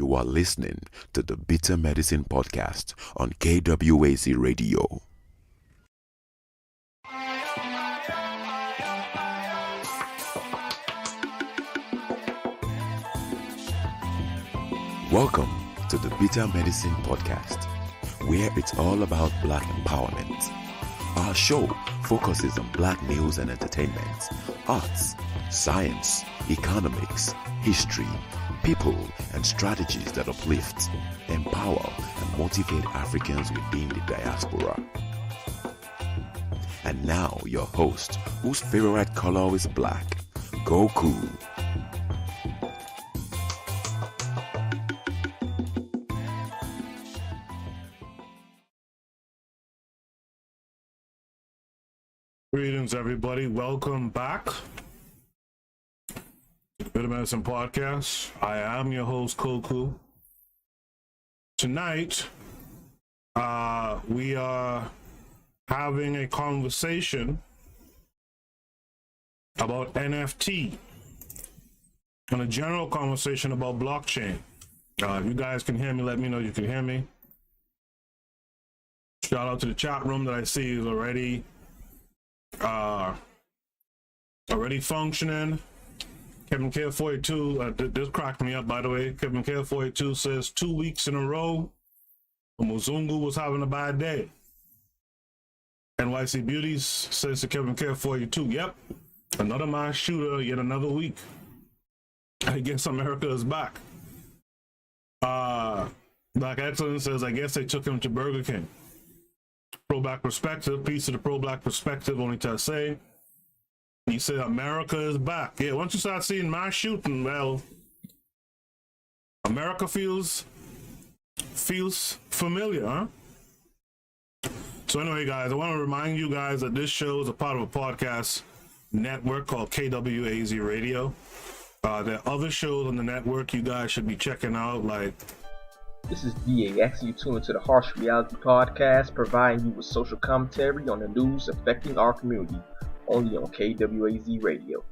You are listening to the Bitter Medicine Podcast on KWAZ Radio. Welcome to the Bitter Medicine Podcast, where it's all about Black empowerment. Our show focuses on Black news and entertainment, arts, science, economics, history, people, and strategies that uplift, empower, and motivate Africans within the diaspora. And now, your host, whose favorite color is black, Goku. Greetings, everybody. Welcome back to the Bitter Medicine Podcast. I am your host, Koku. Tonight, we are having a conversation about NFT and a general conversation about blockchain. If you guys can hear me, let me know you can hear me. Shout out to the chat room that I see is already functioning. Kevin K42, this cracked me up, by the way. Kevin K42 says 2 weeks in a row Muzungu was having a bad day. NYC Beauties says to Kevin K42, yep, another mass shooter, yet another week. I guess America is back. Black Excellence says, I guess they took him to Burger King. Pro-Black Perspective, piece of the Pro-Black Perspective, only to say, he said America is back. Yeah, once you start seeing mass shooting, well, America feels familiar, huh? So anyway, guys, I want to remind you guys that this show is a part of a podcast network called KWAZ Radio. There are other shows on the network you guys should be checking out, like This is DAX. You tune into the Harsh Reality Podcast, providing you with social commentary on the news affecting our community, only on KWAZ Radio.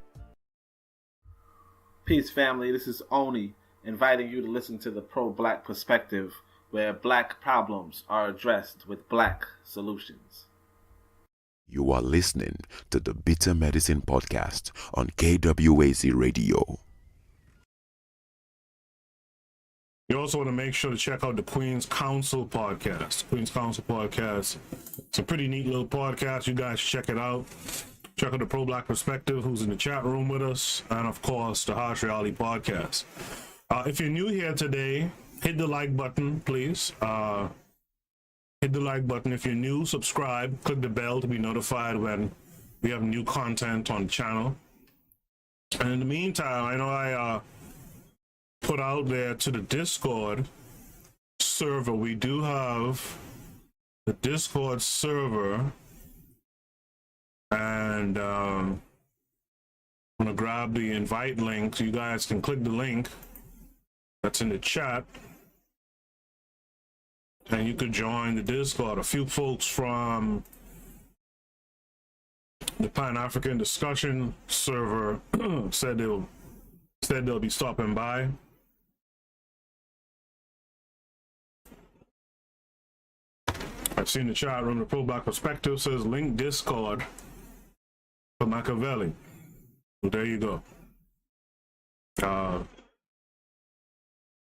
Peace, family. This is Oni, inviting you to listen to the Pro-Black Perspective, where Black problems are addressed with Black solutions. You are listening to the Bitter Medicine Podcast on KWAZ Radio. you also want to make sure to check out the Queen's Council podcast. Queen's Council podcast. It's a pretty neat little podcast. You guys should check it out. Check out the Pro-Black Perspective, who's in the chat room with us, and of course, the Harsh Reality Podcast. If you're new here today, hit the like button, please. Hit the like button. If you're new, subscribe. Click the bell to be notified when we have new content on the channel. And in the meantime, I know I put out there to the Discord server. We do have the Discord server, and I'm gonna grab the invite link so you guys can click the link that's in the chat, and you could join the Discord. A few folks from the Pan-African discussion server said they'll be stopping by. I've seen the chat room. The Pro-Black Perspective says link Discord for Machiavelli. Well, there you go. So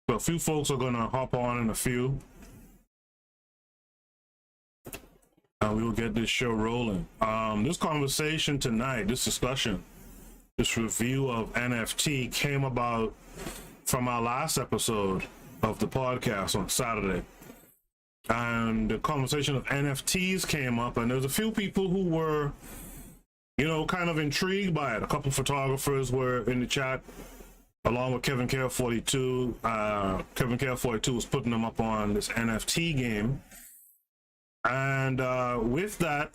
a few folks are gonna hop on in a few. We will get this show rolling. This conversation tonight, this discussion, this review of NFT came about from our last episode of the podcast on Saturday. And the conversation of NFTs came up, and there's a few people who were, kind of intrigued by it. A couple photographers were in the chat, along with Kevin K42. Kevin K42 was putting them up on this NFT game. And with that,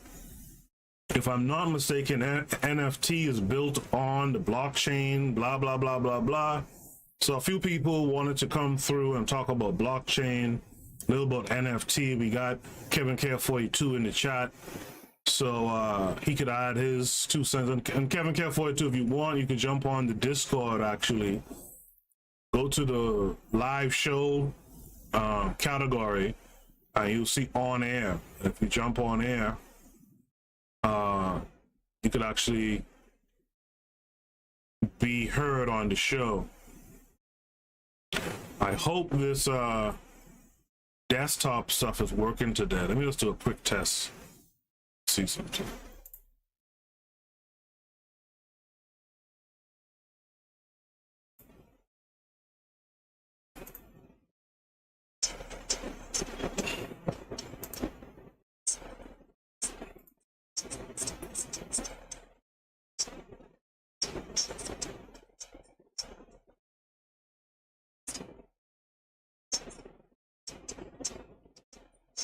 if I'm not mistaken, NFT is built on the blockchain, blah, blah, blah, blah, blah. So a few people wanted to come through and talk about blockchain, a little about NFT. We got Kevin K42 in the chat, so he could add his 2 cents. And Kevin K42, if you want, you could jump on the Discord, actually, go to the live show category, and you'll see on air. If you jump on air, you could actually be heard on the show. I hope this desktop stuff is working today. Let me just do a quick test. See something.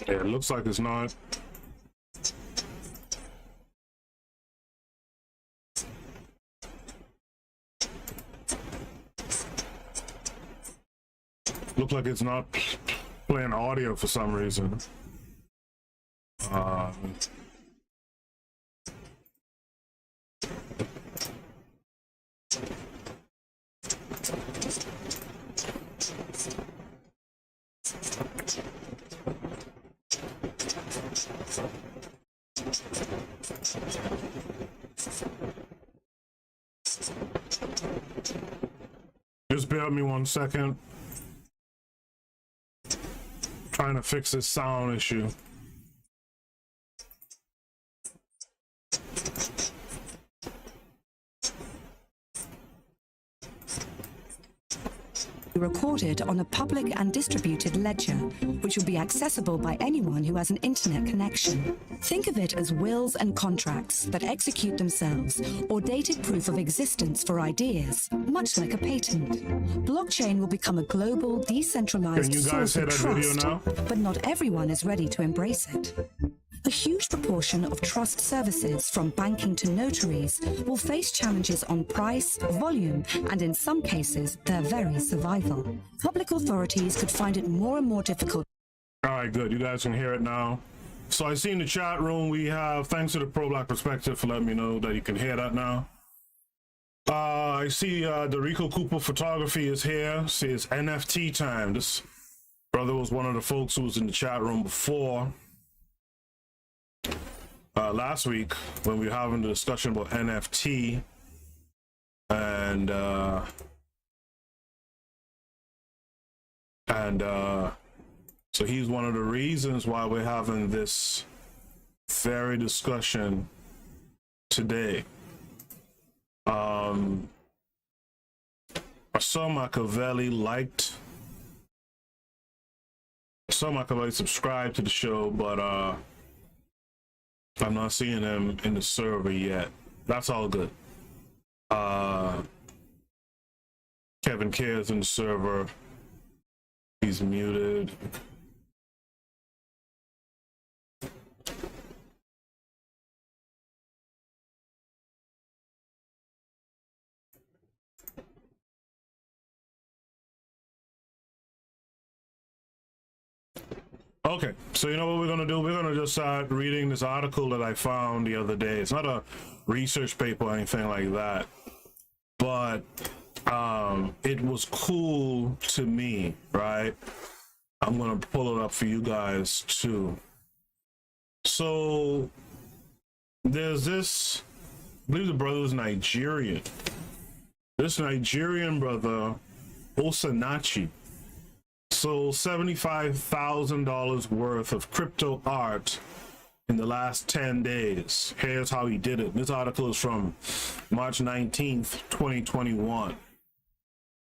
Yeah, it looks like it's not. Looks like it's not playing audio for some reason. Just bear with me 1 second. Trying to fix this sound issue. Recorded on a public and distributed ledger, which will be accessible by anyone who has an internet connection. Think of it as wills and contracts that execute themselves, or dated proof of existence for ideas, much like a patent. Blockchain will become a global, decentralized source of trust, but not everyone is ready to embrace it. A huge proportion of trust services, from banking to notaries, will face challenges on price, volume, and in some cases, their very survival. Public authorities could find it more and more difficult. All right, good. You guys can hear it now. So I see in the chat room we have, thanks to the Pro Black Perspective for letting me know that you can hear that now. I see the Rico Cooper Photography is here. See, it's NFT time. This brother was one of the folks who was in the chat room before. Last week when we were having the discussion about NFT, and so he's one of the reasons why we're having this very discussion today. I saw Machiavelli subscribed to the show, but I'm not seeing him in the server yet. That's all good. Kevin Cares in the server. He's muted. Okay, so you know what we're gonna do? We're gonna just start reading this article that I found the other day. It's not a research paper or anything like that, but it was cool to me, right? I'm gonna pull it up for you guys too. So there's this, I believe the brother was Nigerian. This Nigerian brother, Osinachi, sold $75,000 worth of crypto art in the last 10 days. Here's how he did it. This article is from March 19th, 2021.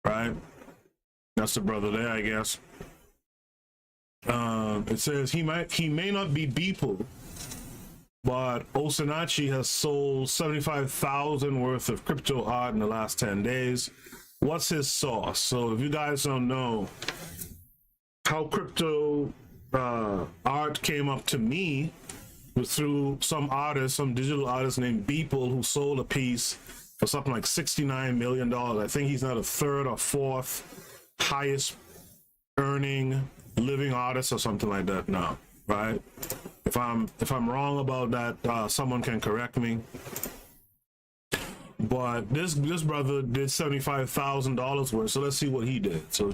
Right? That's the brother there, I guess. It says he may not be Beeple, but Osinachi has sold $75,000 worth of crypto art in the last 10 days. What's his source? So if you guys don't know how crypto art came up to me, was through some artist, some digital artist named Beeple, who sold a piece for something like $69 million. I think he's now the third or fourth highest earning living artist or something like that now, right? If I'm wrong about that, someone can correct me. But this brother did $75,000 worth. So let's see what he did. So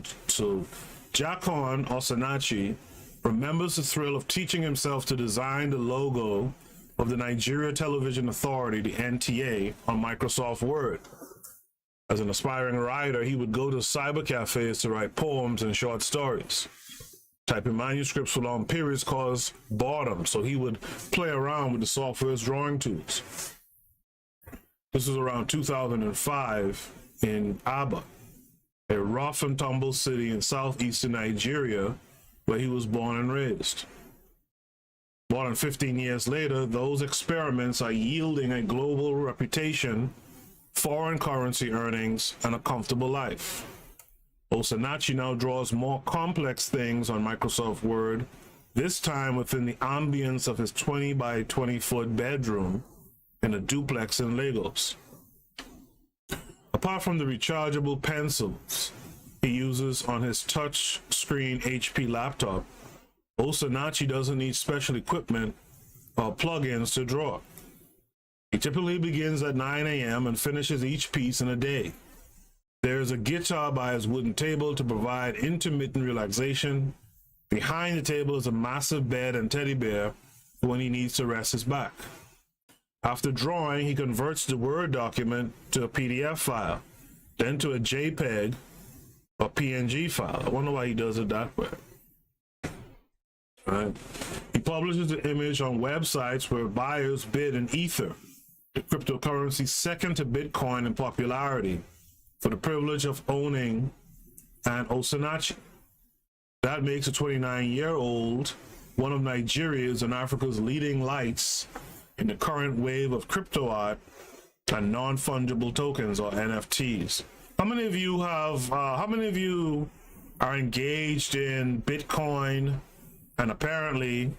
Jacon Osinachi remembers the thrill of teaching himself to design the logo of the Nigeria Television Authority, the NTA, on Microsoft Word. As an aspiring writer, he would go to cyber cafes to write poems and short stories. Typing manuscripts for long periods caused boredom, so he would play around with the software's drawing tools. This was around 2005 in Aba, a rough and tumble city in southeastern Nigeria, where he was born and raised. More than 15 years later, those experiments are yielding a global reputation, foreign currency earnings, and a comfortable life. Osinachi now draws more complex things on Microsoft Word, this time within the ambience of his 20 by 20 foot bedroom in a duplex in Lagos. Apart from the rechargeable pencils he uses on his touch screen HP laptop, Osinachi doesn't need special equipment or plugins to draw. He typically begins at 9 a.m. and finishes each piece in a day. There is a guitar by his wooden table to provide intermittent relaxation. Behind the table is a massive bed and teddy bear when he needs to rest his back. After drawing, he converts the Word document to a PDF file, then to a JPEG or PNG file. I wonder why he does it that way. Right. He publishes the image on websites where buyers bid in Ether, the cryptocurrency second to Bitcoin in popularity, for the privilege of owning an Osinachi. That makes a 29-year-old one of Nigeria's and Africa's leading lights in the current wave of crypto art and non-fungible tokens, or NFTs. How many of you are engaged in Bitcoin and apparently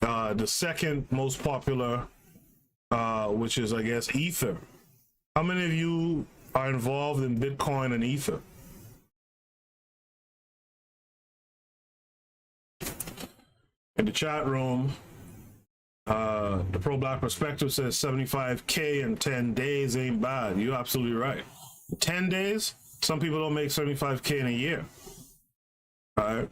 the second most popular, which is, I guess, Ether? How many of you are involved in Bitcoin and Ether? In the chat room, the Pro-Black Perspective says 75K in 10 days ain't bad. You're absolutely right. 10 days? Some people don't make 75K in a year. All right.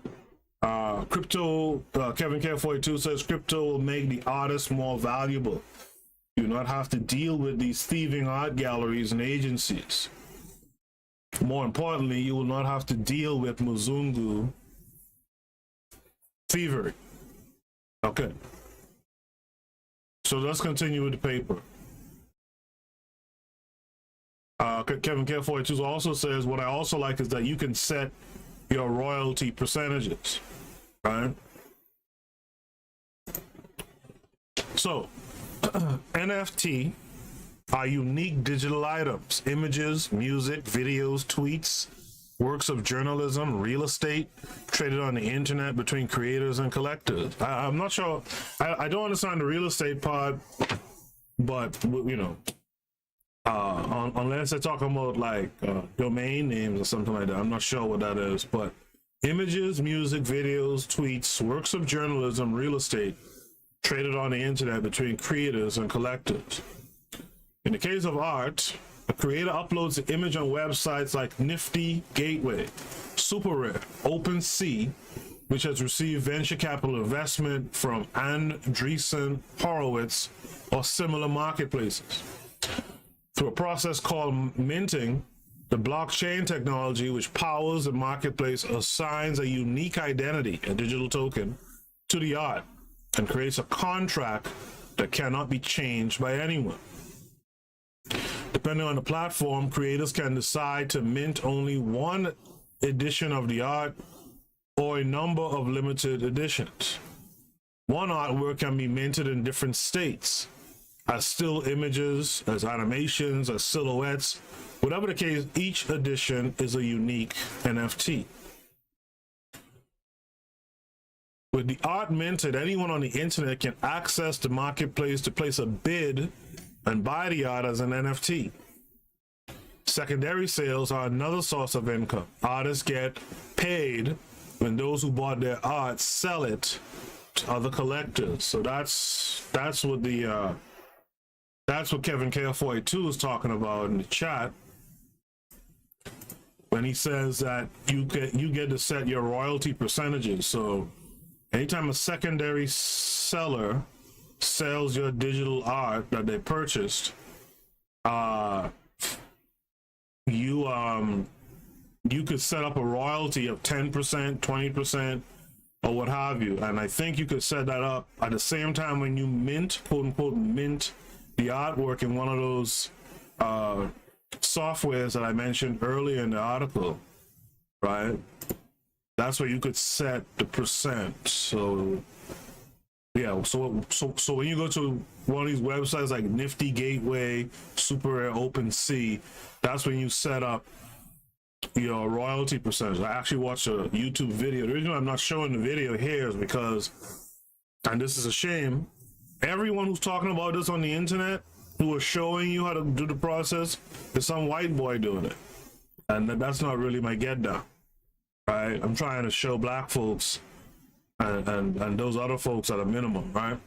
Crypto, Kevin K42 says crypto will make the artist more valuable. You do not have to deal with these thieving art galleries and agencies. More importantly, you will not have to deal with Muzungu thievery. Okay. So let's continue with the paper. Kevin K42 also says, what I also like is that you can set your royalty percentages, right? So, NFT are unique digital items, images, music, videos, tweets, works of journalism, real estate, traded on the internet between creators and collectors. I'm not sure, I don't understand the real estate part, but, you know, unless they're talking about like domain names or something like that, I'm not sure what that is, but images, music, videos, tweets, works of journalism, real estate, traded on the internet between creators and collectors. In the case of art, a creator uploads the image on websites like Nifty Gateway, Super Rare, OpenSea, which has received venture capital investment from Andreessen Horowitz or similar marketplaces. Through a process called minting, the blockchain technology, which powers the marketplace, assigns a unique identity, a digital token, to the art and creates a contract that cannot be changed by anyone. Depending on the platform, creators can decide to mint only one edition of the art or a number of limited editions. One artwork can be minted in different states, as still images, as animations, as silhouettes. Whatever the case, each edition is a unique NFT. With the art minted, anyone on the internet can access the marketplace to place a bid and buy the art as an NFT. Secondary sales are another source of income. Artists get paid when those who bought their art sell it to other collectors. So that's what the That's what Kevin K42 is talking about in the chat when he says that you get to set your royalty percentages. So anytime a secondary seller sells your digital art that they purchased, you could set up a royalty of 10%, 20%, or what have you. And I think you could set that up at the same time when you mint, quote unquote, mint the artwork in one of those softwares that I mentioned earlier in the article, right? That's where you could set the percent. So yeah, so when you go to one of these websites like Nifty Gateway, Super Rare, OpenSea, that's when you set up your royalty percentage. I actually watched a YouTube video. The reason I'm not showing the video here is because, and this is a shame, everyone who's talking about this on the internet, who is showing you how to do the process, is some white boy doing it. And that's not really my get down, right? I'm trying to show black folks and those other folks at a minimum, right?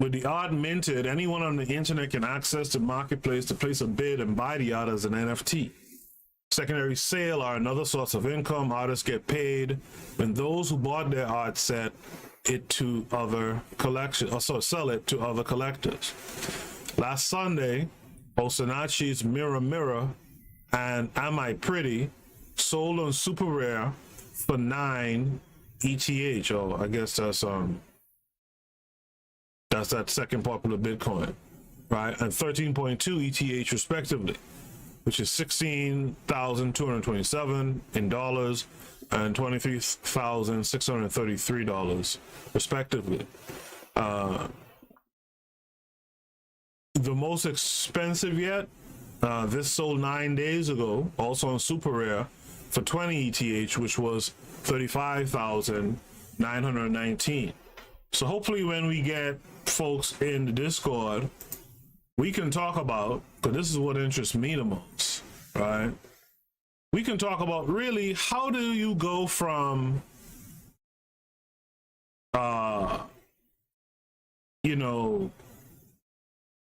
With the art minted, anyone on the internet can access the marketplace to place a bid and buy the art as an NFT. Secondary sale are another source of income. Artists get paid when those who bought their art set it to other collections, also sell it to other collectors. Last Sunday, Osinachi's Mirror Mirror and Am I Pretty sold on Super Rare for 9 ETH. Oh, I guess that's that second popular Bitcoin, right? And 13.2 ETH respectively, which is $16,227 in dollars and $23,633 respectively. The most expensive yet, this sold 9 days ago, also on Super Rare, for 20 ETH, which was $35,919. So hopefully when we get folks in the Discord, we can talk about, because this is what interests me the most, right? We can talk about really how do you go from,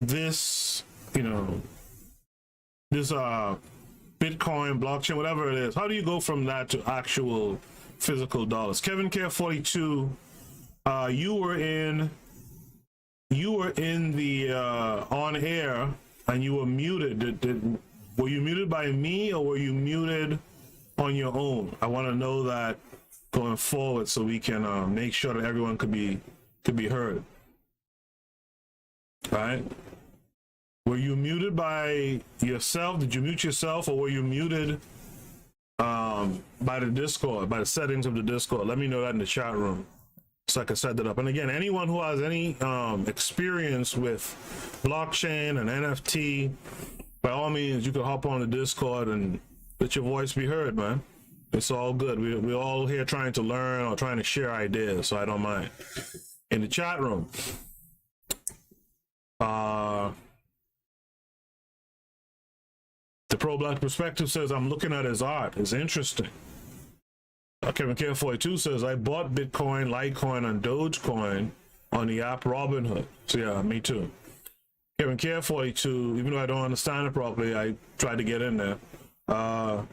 this Bitcoin, blockchain, whatever it is, how do you go from that to actual physical dollars? Kevin Care 42, you were in the on air and you were muted. Were you muted by me or were you muted on your own? I want to know that going forward so we can make sure that everyone could be heard. Right? Were you muted by yourself? Did you mute yourself, or were you muted by the Discord, by the settings of the Discord? Let me know that in the chat room so I can set that up. And again, anyone who has any experience with blockchain and NFT, by all means, you can hop on the Discord and let your voice be heard, man. It's all good. We're all here trying to learn or trying to share ideas, so I don't mind. In the chat room, the pro-black perspective says, I'm looking at his art. It's interesting. Kevin K42 says, I bought Bitcoin, Litecoin, and Dogecoin on the app Robinhood. So yeah, me too. Kevin K42, even though I don't understand it properly, I tried to get in there. Kevin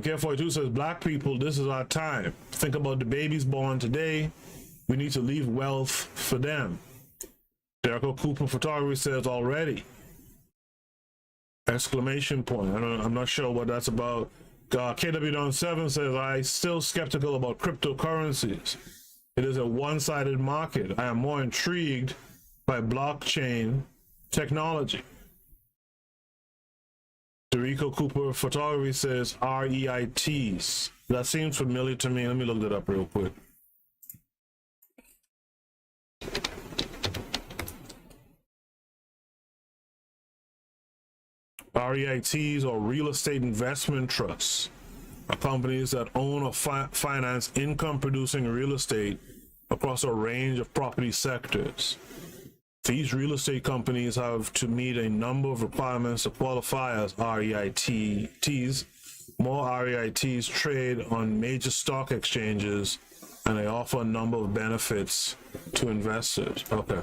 K42 says, black people, this is our time. Think about the babies born today. We need to leave wealth for them. Derek Cooper Photography says, already. Exclamation point. I'm not sure what that's about. KW7 says, I still skeptical about cryptocurrencies. It is a one-sided market. I am more intrigued by blockchain technology. Derico Cooper Photography says REITs. That seems familiar to me. Let me look that up real quick. REITs, or real estate investment trusts, are companies that own or finance income-producing real estate across a range of property sectors. These real estate companies have to meet a number of requirements to qualify as REITs. More REITs trade on major stock exchanges and they offer a number of benefits to investors. Okay.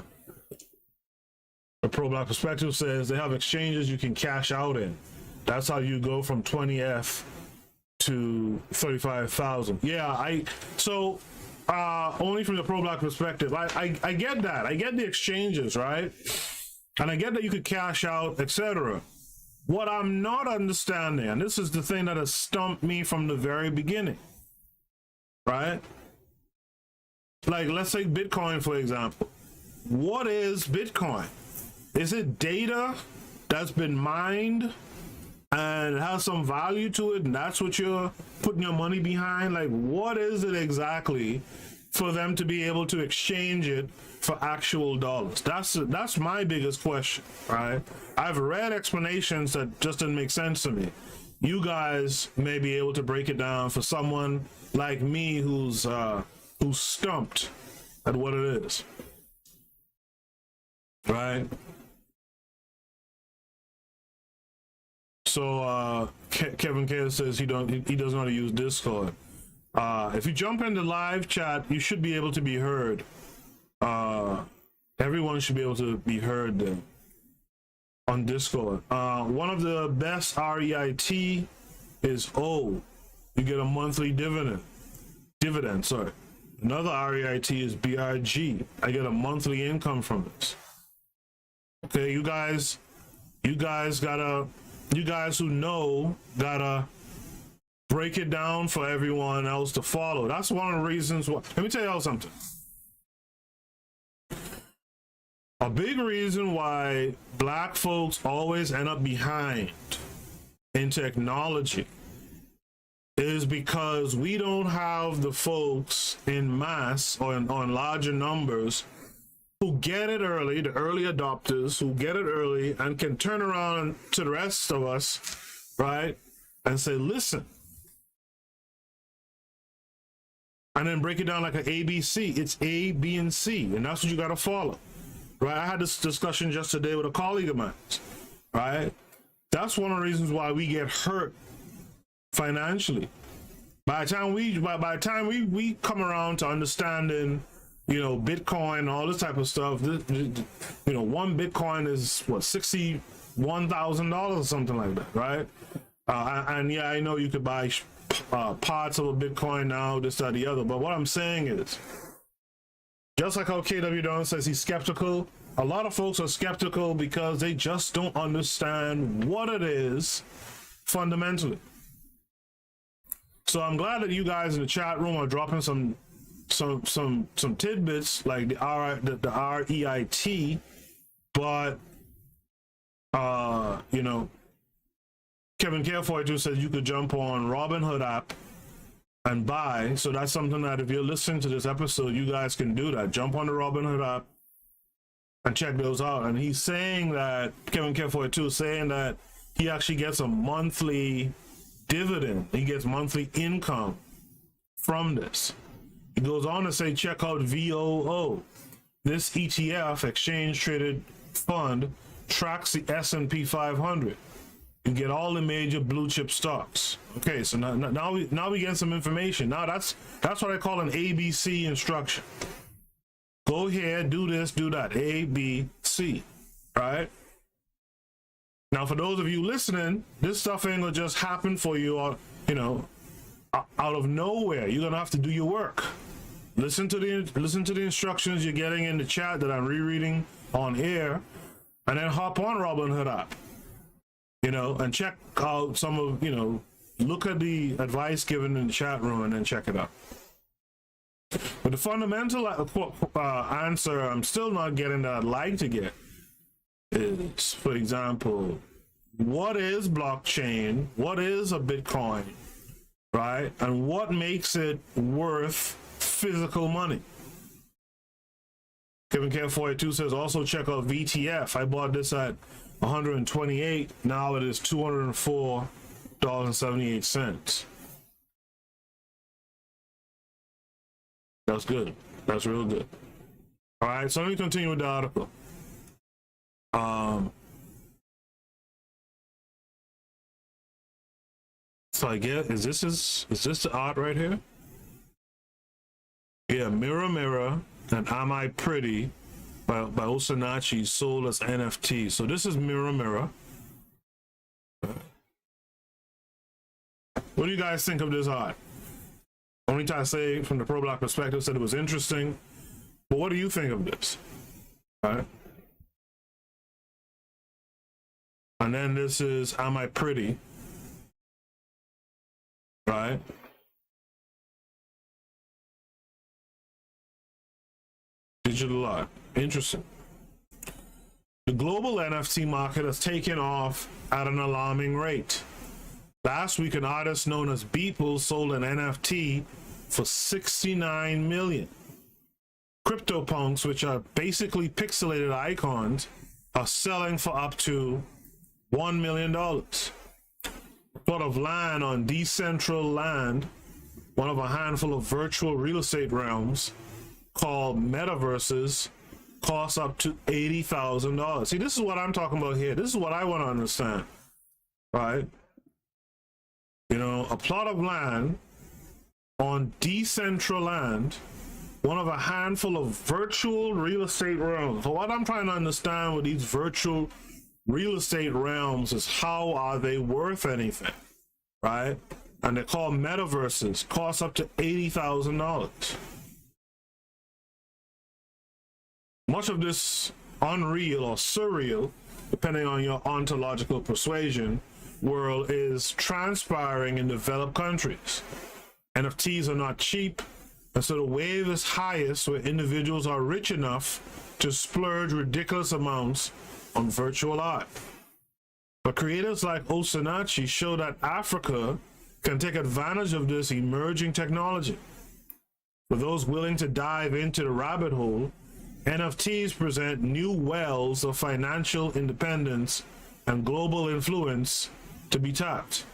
The Pro-Black Perspective says they have exchanges you can cash out in. That's how you go from 20F to 35,000. Yeah, only from the Pro-Black Perspective, I get that. I get the exchanges, right? And I get that you could cash out, etc. What I'm not understanding, and this is the thing that has stumped me from the very beginning, right? Like, let's take Bitcoin, for example. What is Bitcoin? Is it data that's been mined and it has some value to it, and that's what you're putting your money behind? Like, what is it exactly for them to be able to exchange it for actual dollars? That's my biggest question, right? I've read explanations that just didn't make sense to me. You guys may be able to break it down for someone like me who's stumped at what it is, right? So Kevin K says he doesn't know how to use Discord. If you jump into live chat, you should be able to be heard. Everyone should be able to be heard then on Discord. One of the best REIT is O. You get a monthly dividend. Sorry. Another REIT is BRG. I get a monthly income from this. Okay, you guys who know gotta break it down for everyone else to follow. That's one of the reasons why. Let me tell y'all something. A big reason why black folks always end up behind in technology is because we don't have the folks in mass or on larger numbers who get it early, the early adopters who get it early and can turn around to the rest of us, right, and say, listen, and then break it down like an ABC. It's A, B, and C, and that's what you got to follow, right? I had this discussion just today with a colleague of mine, right? That's one of the reasons why we get hurt financially. By the time we come around to understanding, you know, Bitcoin and all this type of stuff, you know, one Bitcoin is what, $61,000 or something like that, right? And yeah, I know you could buy parts of a Bitcoin now, this, that, the other. But what I'm saying is, just like how KW Don says he's skeptical, a lot of folks are skeptical because they just don't understand what it is fundamentally. So I'm glad that you guys in the chat room are dropping some tidbits like the REIT, but you know, Kevin K42 says you could jump on Robinhood app and buy. So that's something that if you're listening to this episode, you guys can do that. Jump on the Robinhood app and check those out. And he's saying that, Kevin K42 is saying that he actually gets a monthly dividend. He gets monthly income from this. He goes on to say, check out VOO. This ETF, exchange traded fund, tracks the S&P 500. You get all the major blue chip stocks. Okay, so now we get some information. Now that's what I call an ABC instruction. Go here, do this, do that. A, B, C. Right? Now, for those of you listening, this stuff ain't gonna just happen for you, or you know, out of nowhere. You're gonna have to do your work. Listen to the instructions you're getting in the chat that I'm rereading on air, and then hop on Robinhood app. You know, and check out some of, you know, look at the advice given in the chat room and then check it out. But the fundamental answer I'm still not getting that I'd like to get is, for example, what is blockchain? What is a Bitcoin? Right? And what makes it worth physical money? Kevin K42 says also check out VTF. I bought this at $128. Now it is $204.78. That's good. That's real good. All right, so let me continue with the article. So I get, is this the art right here? Yeah, Mirror Mirror and Am I Pretty by Osinachi sold as NFT. So this is Mirror Mirror. What do you guys think of this art? Only time I say from the pro-black perspective said it was interesting, but what do you think of this? All right. And then this is Am I Pretty? Right? Digital art. Interesting. The global NFT market has taken off at an alarming rate. Last week, an artist known as Beeple sold an NFT for $69 million. CryptoPunks, which are basically pixelated icons, are selling for up to $1 million. A plot of land on Decentraland, one of a handful of virtual real estate realms called metaverses, costs up to $80,000. See, this is what I'm talking about here. This is what I want to understand, right? You know, a plot of land on Decentraland, one of a handful of virtual real estate realms. So what I'm trying to understand with these virtual real estate realms is how are they worth anything, right? And they're called metaverses, cost up to $80,000. Much of this unreal or surreal, depending on your ontological persuasion, world is transpiring in developed countries. NFTs are not cheap, and so the wave is highest where individuals are rich enough to splurge ridiculous amounts on virtual art. But creators like Osinachi show that Africa can take advantage of this emerging technology. For those willing to dive into the rabbit hole, NFTs present new wells of financial independence and global influence to be tapped.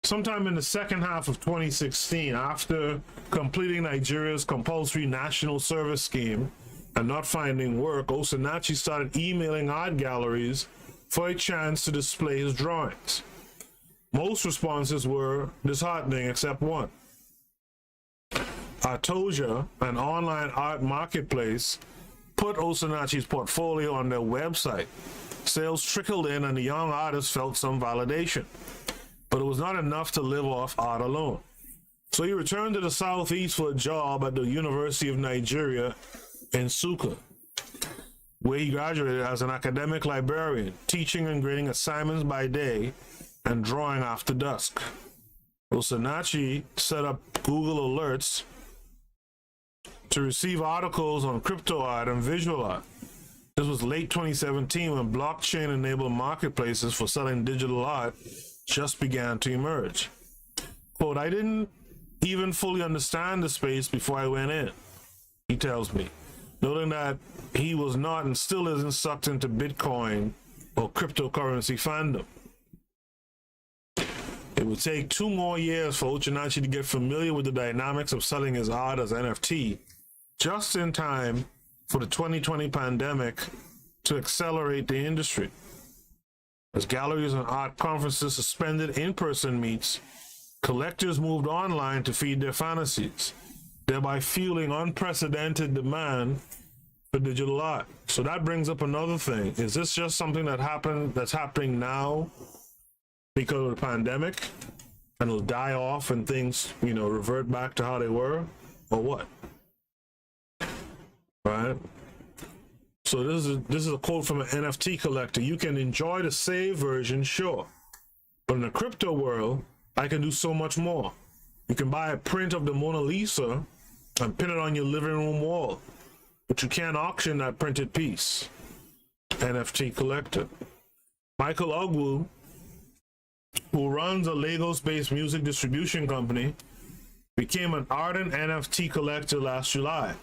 Sometime in the second half of 2016, after completing Nigeria's compulsory national service scheme and not finding work, Osinachi started emailing art galleries for a chance to display his drawings. Most responses were disheartening except one. Artosia, an online art marketplace, put Osinachi's portfolio on their website. Sales trickled in and the young artist felt some validation, but it was not enough to live off art alone. So he returned to the Southeast for a job at the University of Nigeria in Nsukka, where he graduated as an academic librarian, teaching and grading assignments by day and drawing after dusk. Osinachi set up Google Alerts to receive articles on crypto art and visual art. This was late 2017 when blockchain-enabled marketplaces for selling digital art just began to emerge. Quote, I didn't even fully understand the space before I went in, he tells me, noting that he was not and still isn't sucked into Bitcoin or cryptocurrency fandom. It would take 2 more years for Osinachi to get familiar with the dynamics of selling his art as NFT, just in time for the 2020 pandemic to accelerate the industry. As galleries and art conferences suspended in-person meets, collectors moved online to feed their fantasies, thereby fueling unprecedented demand for digital art. So that brings up another thing. Is this just something that's happening now because of the pandemic and it'll die off and things, revert back to how they were, or what? Right? So this is a quote from an NFT collector. You can enjoy the saved version, sure, but in the crypto world, I can do so much more. You can buy a print of the Mona Lisa and pin it on your living room wall, but you can't auction that printed piece. NFT collector. Michael Ogwu, who runs a Lagos-based music distribution company, became an ardent NFT collector last July.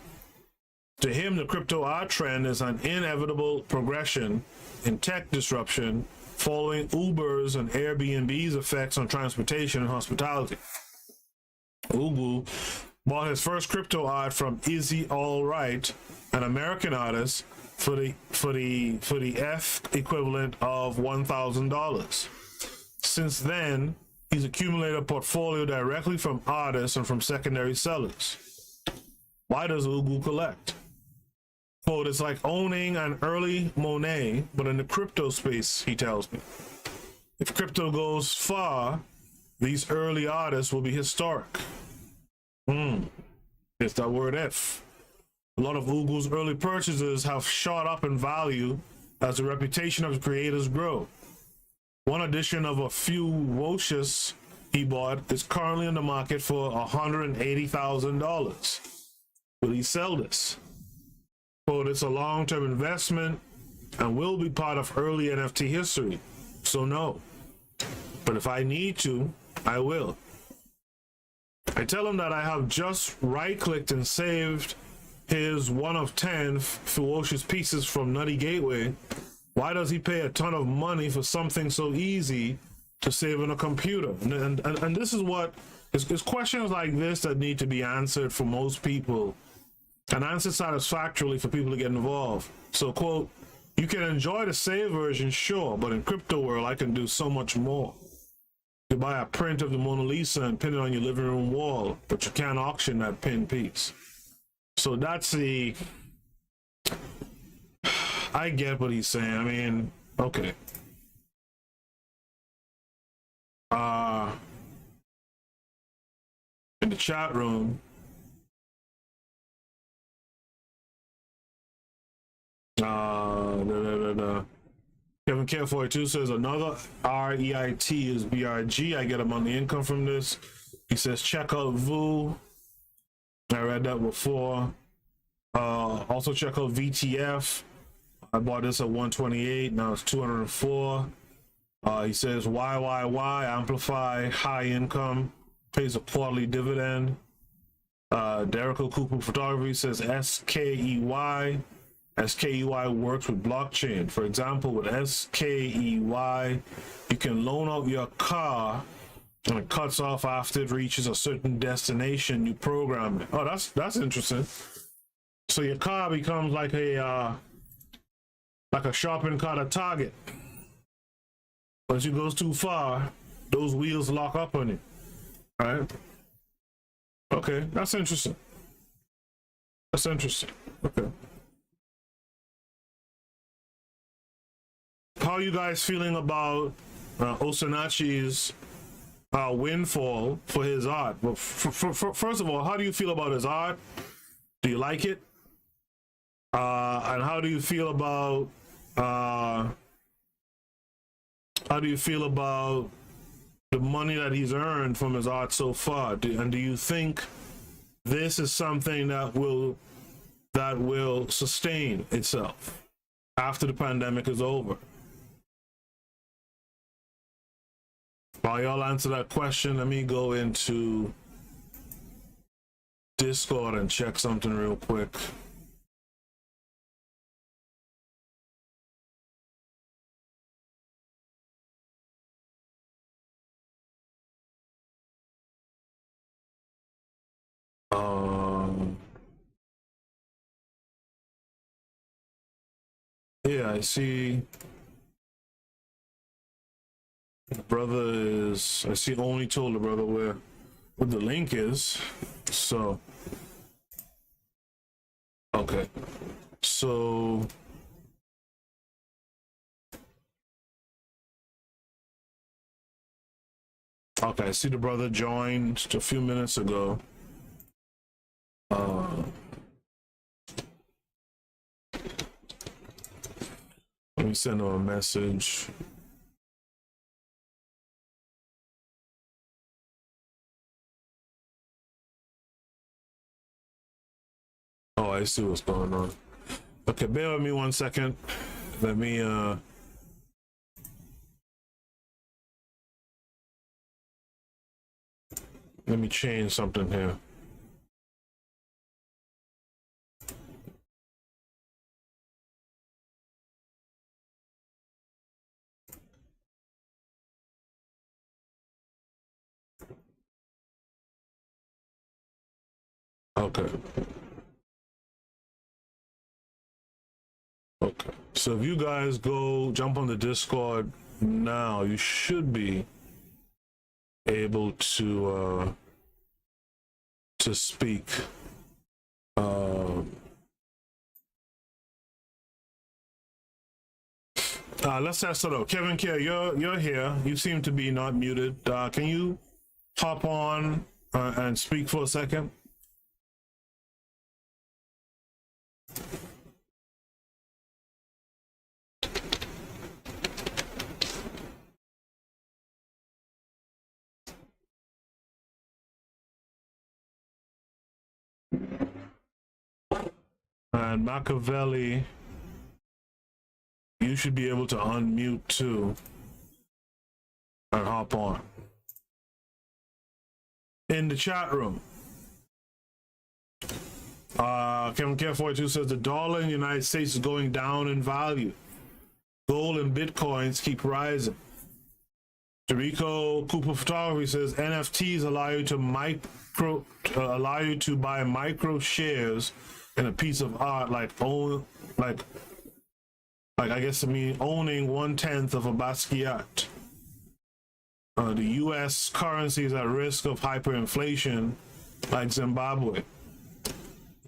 To him, the crypto art trend is an inevitable progression in tech disruption following Uber's and Airbnb's effects on transportation and hospitality. Ogwu bought his first crypto art from Izzy Allright, an American artist, for the ETH equivalent of $1,000. Since then, he's accumulated a portfolio directly from artists and from secondary sellers. Why does Ugu collect? Quote, it's like owning an early Monet, but in the crypto space, he tells me. If crypto goes far, these early artists will be historic. It's that word if. A lot of Ugu's early purchases have shot up in value as the reputation of the creators grow. One edition of a few Woshes he bought is currently in the market for $180,000. Will he sell this? Quote, it's a long-term investment and will be part of early NFT history, so no. But if I need to, I will. I tell him that I have just right-clicked and saved his 1 of 10 ferocious pieces from Nutty Gateway. Why does he pay a ton of money for something so easy to save on a computer? And this is what, it's questions like this that need to be answered for most people and answered satisfactorily for people to get involved. So, quote, you can enjoy the save version, sure, but in crypto world, I can do so much more. You buy a print of the Mona Lisa and pin it on your living room wall, but you can't auction that pinned piece. So that's the, I get what he's saying. I mean, okay. In the chat room, Kevin K42 says another REIT is BRG. I get a monthly income from this. He says check out VU. I read that before. Also check out VTF. I bought this at 128. Now it's 204. He says YYY Amplify high income pays a quarterly dividend. Derico Cooper Photography says SKEY. SKEY works with blockchain. For example, with SKEY, you can loan out your car and it cuts off after it reaches a certain destination. You program it. Oh, that's interesting. So your car becomes like a shopping cart at Target. Once you goes too far, those wheels lock up on it. All right. Okay, that's interesting. That's interesting. Okay. How are you guys feeling about Osinachi's windfall for his art? Well, first of all, how do you feel about his art? Do you like it? And how do you feel about the money that he's earned from his art so far? And do you think this is something that will sustain itself after the pandemic is over? While y'all answer that question, let me go into Discord and check something real quick. Yeah, I see. The brother is, I see only told the brother where the link is. So, okay. So, okay, I see the brother joined just a few minutes ago. Let me send him a message. Oh, I see what's going on. Okay, bear with me 1 second. Let me change something here. Okay. Okay. So if you guys go jump on the Discord now, you should be able to speak. Let's test it out. Kevin Kerr, you're here. You seem to be not muted. Can you hop on and speak for a second? And Machiavelli, you should be able to unmute too and hop on. In the chat room, Kevin K42 says the dollar in the United States is going down in value. Gold and bitcoins keep rising. Jericho Cooper Photography says NFTs allow you to buy micro shares in a piece of art, like I guess owning 1/10 of a Basquiat. The U.S. currency is at risk of hyperinflation, like Zimbabwe.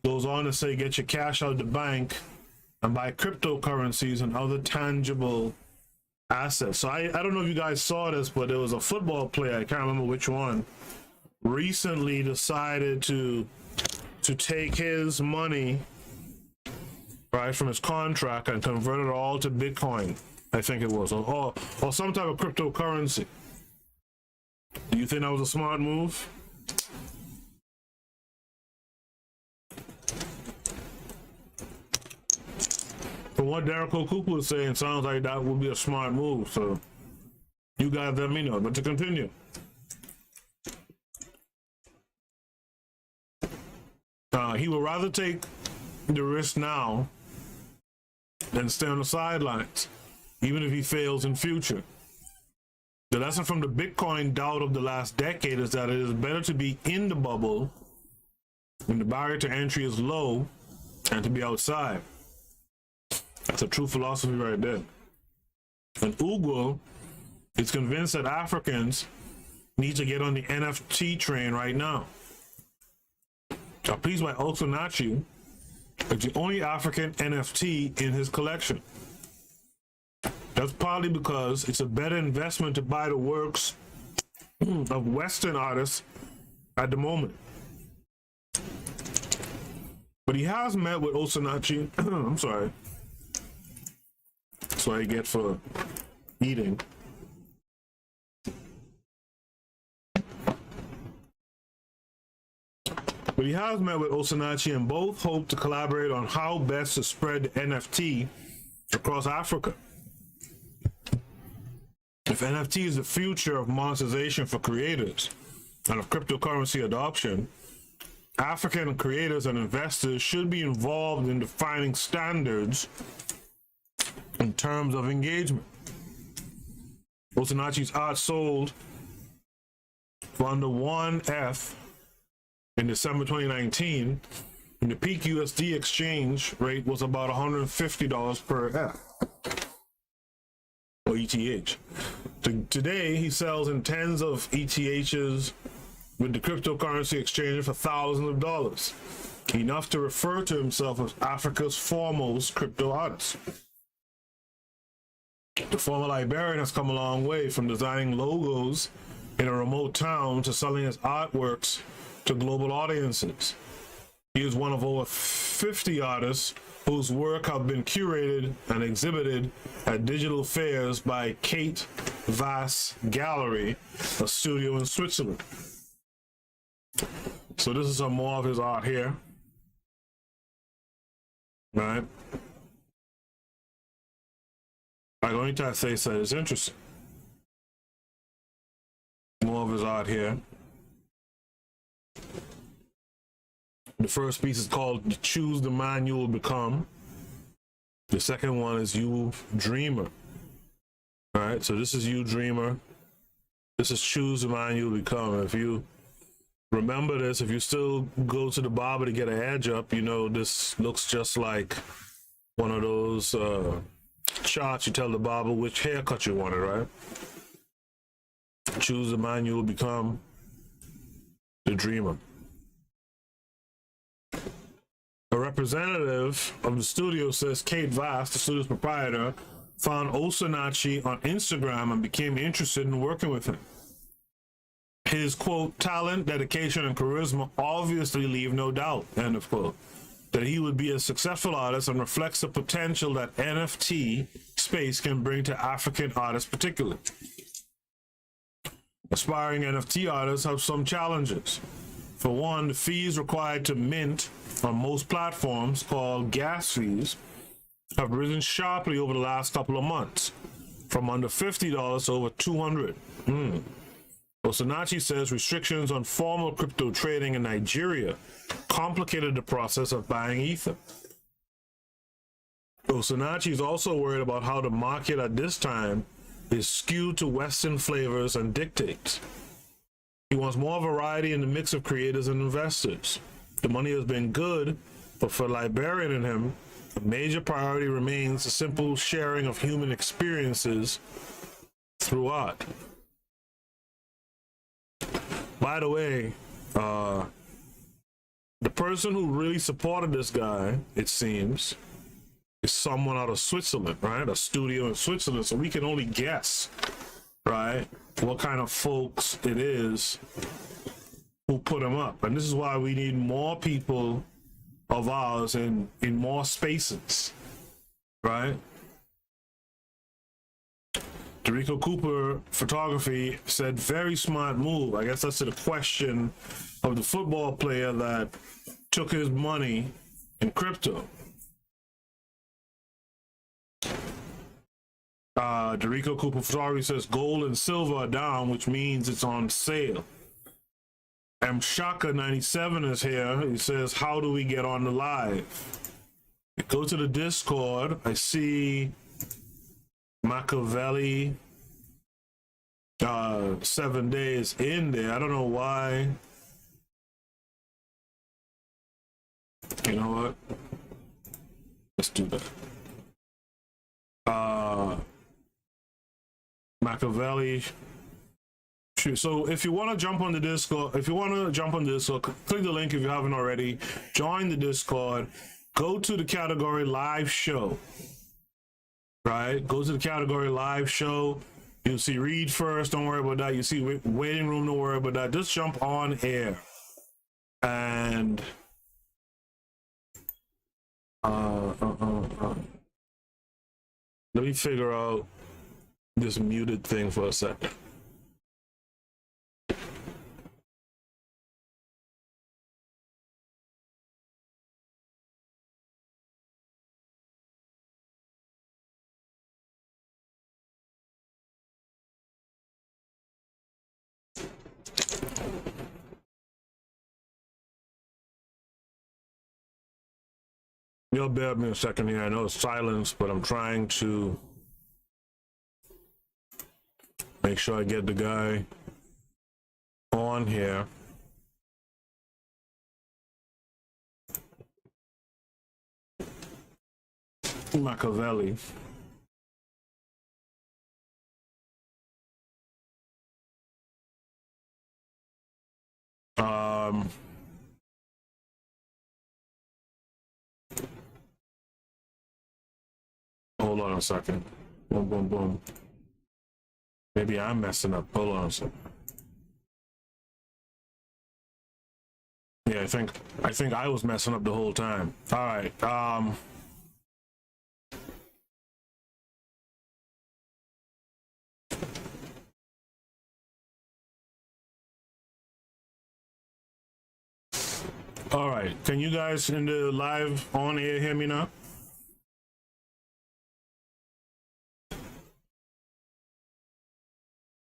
Goes on to say, get your cash out of the bank and buy cryptocurrencies and other tangible assets. So I don't know if you guys saw this, but there was a football player, I can't remember which one, recently decided to take his money, right, from his contract and convert it all to Bitcoin, I think it was, or some type of cryptocurrency. Do you think that was a smart move? From what Derek O'Cooper was saying, sounds like that would be a smart move. So you guys let me know. But to continue, he would rather take the risk now than stay on the sidelines, even if he fails in future. The lesson from the Bitcoin doubt of the last decade is that it is better to be in the bubble when the barrier to entry is low and to be outside. That's a true philosophy right there. And Ugo is convinced that Africans need to get on the NFT train right now. A piece by Osinachi is the only African NFT in his collection. That's partly because it's a better investment to buy the works of Western artists at the moment. But he has met with Osinachi. I'm sorry. That's what I get for eating. But he has met with Osinachi, and both hope to collaborate on how best to spread the NFT across Africa. If NFT is the future of monetization for creators and of cryptocurrency adoption, African creators and investors should be involved in defining standards in terms of engagement. Osinachi's art sold for under 1F in December 2019, and the peak USD exchange rate was about $150 per F, or ETH. Today, he sells in tens of ETHs with the cryptocurrency exchange for thousands of dollars, enough to refer to himself as Africa's foremost crypto artist. The former Liberian has come a long way, from designing logos in a remote town to selling his artworks to global audiences. He is one of over 50 artists whose work have been curated and exhibited at digital fairs by KWAZ Gallery, a studio in Switzerland. So this is some more of his art here. Right? I don't need to say so. It's interesting. More of his art here. The first piece is called Choose the Man You Will Become. The second one is You Dreamer. All right, so this is You Dreamer. This is Choose the Man You Will Become. If you remember this, if you still go to the barber to get an edge up, you know this looks just like one of those charts. You tell the barber which haircut you wanted, right? Choose the Man You Will Become. The Dreamer. representative of the studio says KWAZ, the studio's proprietor, found Osinachi on Instagram and became interested in working with him. His, quote, talent, dedication, and charisma obviously leave no doubt, end of quote, that he would be a successful artist and reflects the potential that NFT space can bring to African artists particularly. Aspiring NFT artists have some challenges. For one, the fees required to mint on most platforms, called gas fees, have risen sharply over the last couple of months, from under $50 to over $200. Osinachi says restrictions on formal crypto trading in Nigeria complicated the process of buying Ether. Osinachi is also worried about how the market at this time is skewed to Western flavors and dictates. He wants more variety in the mix of creators and investors. The money has been good, but for Liberian and him, a major priority remains the simple sharing of human experiences through art. By the way, the person who really supported this guy, it seems, is someone out of Switzerland, right? A studio in Switzerland. So we can only guess, right, what kind of folks it is who put him up. And this is why we need more people of ours in more spaces, right? Derico Cooper Photography said, very smart move. I guess that's to the question of the football player that took his money in crypto. Derico Cooper Photography says gold and silver are down, which means it's on sale. Shaka 97 is here. He says, how do we get on the live? Go to the Discord. I see Machiavelli 7 days in there. I don't know why. You know what? Let's do that. Machiavelli. So if you want to jump on the Discord, click the link if you haven't already. Join the Discord. Go to the category live show. Right? Go to the category live show. You'll see read first. Don't worry about that. You see waiting room. Don't worry about that. Just jump on air. And let me figure out this muted thing for a second. You'll bear with me a second here. I know it's silence, but I'm trying to make sure I get the guy on here. Machiavelli. Hold on a second. Boom, boom, boom. Maybe I'm messing up. Hold on a second. Yeah, I think I was messing up the whole time. All right. All right. Can you guys in the live on air hear me now?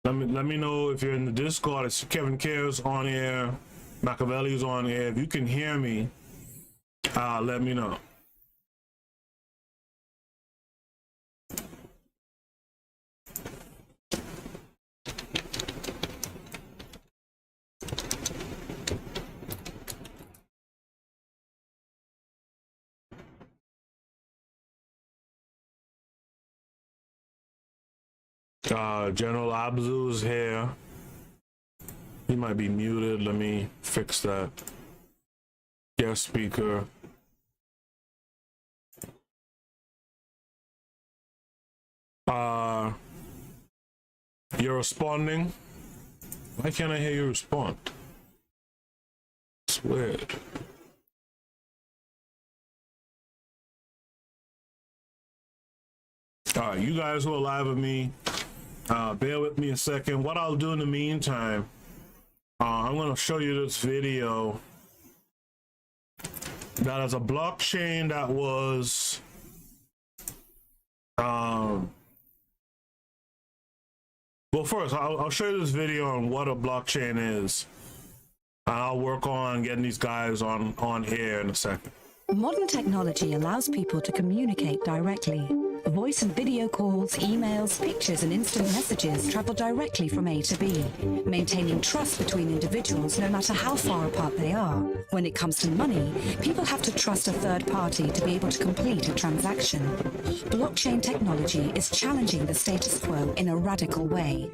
Let me know if you're in the Discord. It's Kevin Cares on air. Machiavelli's on air. If you can hear me, let me know. General Abzu's here. He might be muted. Let me fix that. Guest speaker. You're responding. Why can't I hear you respond? It's weird. All right, you guys who are live with me, bear with me a second. What I'll do in the meantime, I'm going to show you this video that is a blockchain that was well, first I'll show you this video on what a blockchain is. I'll work on getting these guys on air in a second. Modern technology allows people to communicate directly. Voice and video calls, emails, pictures, and instant messages travel directly from A to B, maintaining trust between individuals no matter how far apart they are. When it comes to money, people have to trust a third party to be able to complete a transaction. Blockchain technology is challenging the status quo in a radical way.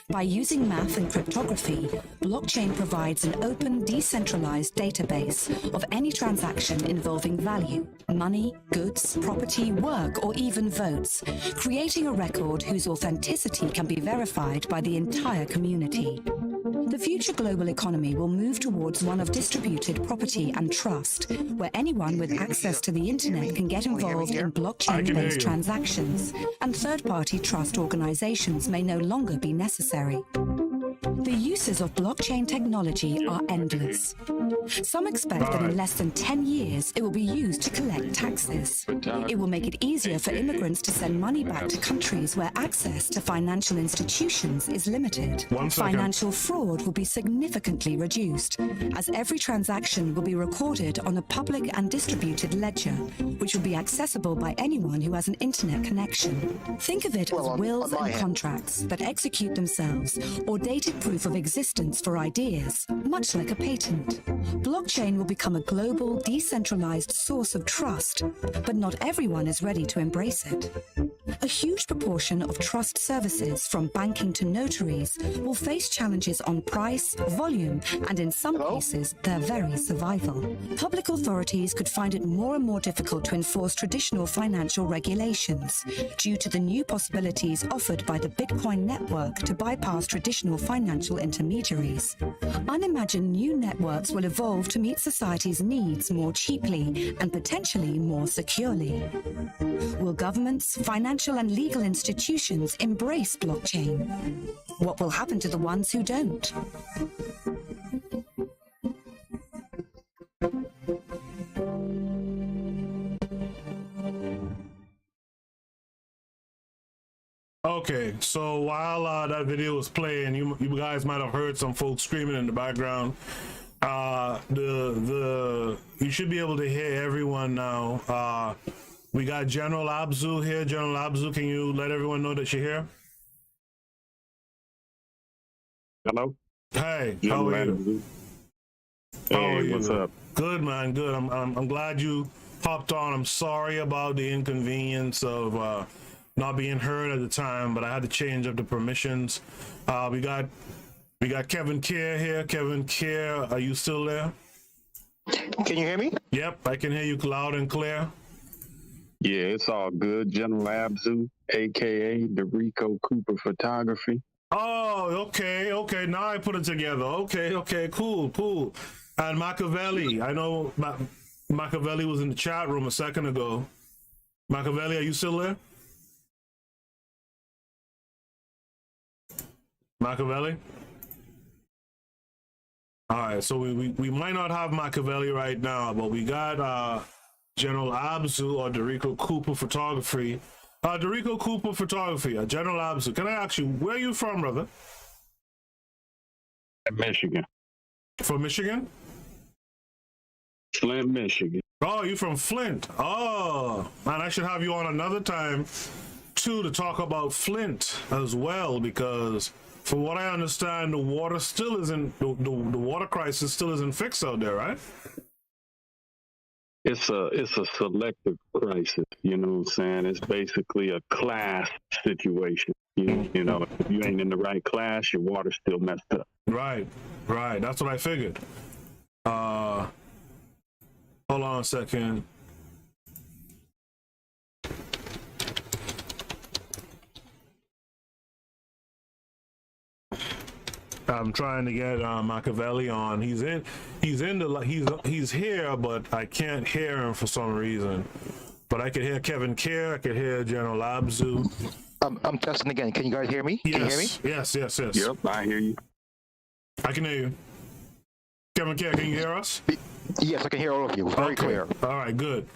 By using math and cryptography, blockchain provides an open, decentralized database of any transaction involving value, money, goods, property, work, or even votes, creating a record whose authenticity can be verified by the entire community. The future global economy will move towards one of distributed property and trust, where anyone with access to the internet can get involved in blockchain-based transactions, and third-party trust organizations may no longer be necessary. The uses of blockchain technology are endless. Some expect that in less than 10 years, it will be used to collect taxes. It will make it easier for immigrants to send money back to countries where access to financial institutions is limited. Financial fraud will be significantly reduced, as every transaction will be recorded on a public and distributed ledger, which will be accessible by anyone who has an internet connection. Think of it as wills and contracts that execute themselves, or dated proof of existence for ideas, much like a patent. Blockchain will become a global, decentralized source of trust, but not everyone is ready to embrace it. A huge proportion of trust services, from banking to notaries, will face challenges on price, volume, and in some cases, their very survival. Public authorities could find it more and more difficult to enforce traditional financial regulations due to the new possibilities offered by the Bitcoin network to bypass traditional financial intermediaries. Unimagined new networks will evolve to meet society's needs more cheaply and potentially more securely. Will governments, financial and legal institutions embrace blockchain? What will happen to the ones who don't? Okay, so while that video was playing, you guys might have heard some folks screaming in the background. You should be able to hear everyone now. We got General Abzu here. General Abzu, can you let everyone know that you're here? Hello. Hey, how are you? Hey, what's up? Good, man. Good. I'm glad you popped on. I'm sorry about the inconvenience of not being heard at the time, but I had to change up the permissions. We got Kevin Kerr here. Kevin Kerr, are you still there? Can you hear me? Yep, I can hear you loud and clear. Yeah, it's all good. General Abzu, aka the Rico Cooper Photography. Oh, okay. Now I put it together. Okay, cool. And Machiavelli, I know Machiavelli was in the chat room a second ago. Machiavelli, are you still there? Machiavelli? All right, so we might not have Machiavelli right now, but we got General Abzu or Dorico Cooper Photography. Dorico Cooper Photography, General Abzu. Can I ask you, where are you from, brother? Michigan. From Michigan? Flint, Michigan. Oh, you from Flint. Oh, man, I should have you on another time, too, to talk about Flint as well, because from what I understand, the water still isn't, the water crisis still isn't fixed out there, right? It's a selective crisis, you know what I'm saying? It's basically a class situation. You know, if you ain't in the right class, your water's still messed up. Right. That's what I figured. Hold on a second. I'm trying to get Machiavelli on. He's here, but I can't hear him for some reason. But I could hear Kevin Kerr. I could hear General Labzu. I'm testing again. Can you guys hear me? Yes. Can you hear me? Yes. Yep, I hear you. I can hear you. Kevin Kerr, can you hear us? Yes, I can hear all of you. Very clear. All right, good.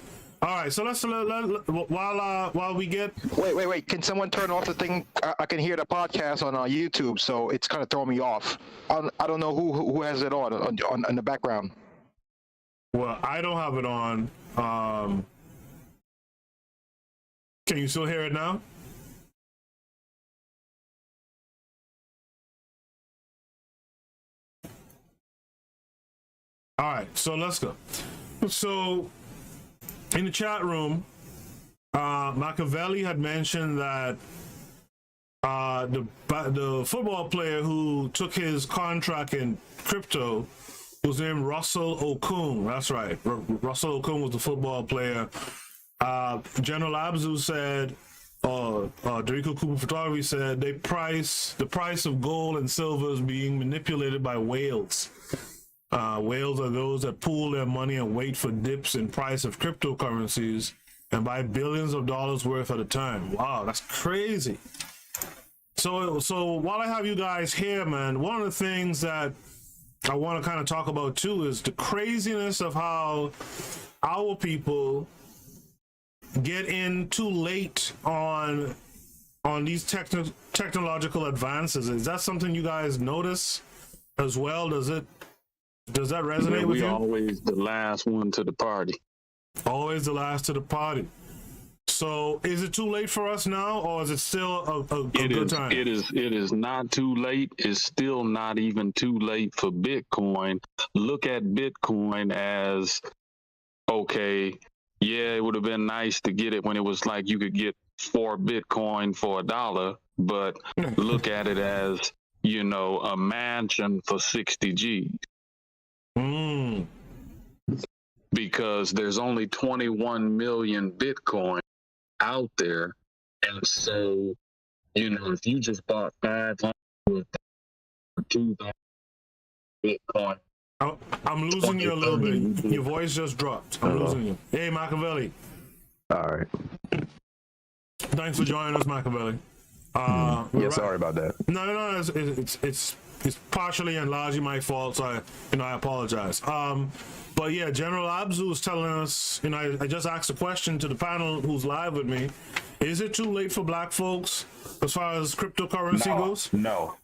All right, so let's while we get. Wait. Can someone turn off the thing? I can hear the podcast on YouTube, so it's kind of throwing me off. I don't know who has it on in the background. Well, I don't have it on. Can you still hear it now? All right, so let's go. So, in the chat room, Machiavelli had mentioned that the football player who took his contract in crypto was named Russell Okung. That's right. Russell Okung was the football player. General Abzu said, Dorico Cooper Photography said, the price of gold and silver is being manipulated by whales. Whales are those that pool their money and wait for dips in price of cryptocurrencies and buy billions of dollars worth at a time. Wow, that's crazy. So while I have you guys here, man, one of the things that I want to kind of talk about too is the craziness of how our people get in too late on these technological advances. Is that something you guys notice as well? Does that resonate with you? We're always the last one to the party. Always the last to the party. So is it too late for us now, or is it still a good time? It is not too late. It's still not even too late for Bitcoin. Look at Bitcoin as, okay, yeah, it would have been nice to get it when it was like you could get 4 Bitcoin for $1, but look at it as, a mansion for 60 G's. Because there's only 21 million Bitcoin out there. And so, if you just bought 500 or 2,000 Bitcoin. I'm losing you a little bit. Your voice just dropped. I'm losing you. Hey, Machiavelli. All right. Thanks for joining us, Machiavelli. Sorry about that. No. It's partially and largely my fault. So I apologize. But yeah, General Abzu is telling us. I just asked a question to the panel who's live with me. Is it too late for Black folks as far as cryptocurrency goes? No,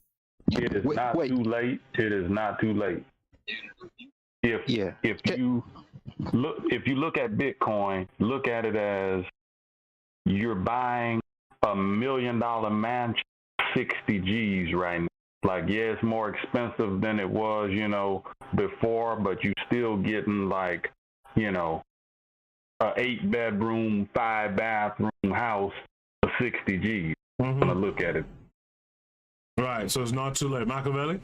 it is not too late. It is not too late. If you look at Bitcoin, look at it as you're buying $1 million mansion, 60 G's right now. Like, yeah, it's more expensive than it was, before, but you still getting like, a 8-bedroom, 5-bathroom house for 60 G's. I'm gonna look at it. Right. So it's not too late. Machiavelli?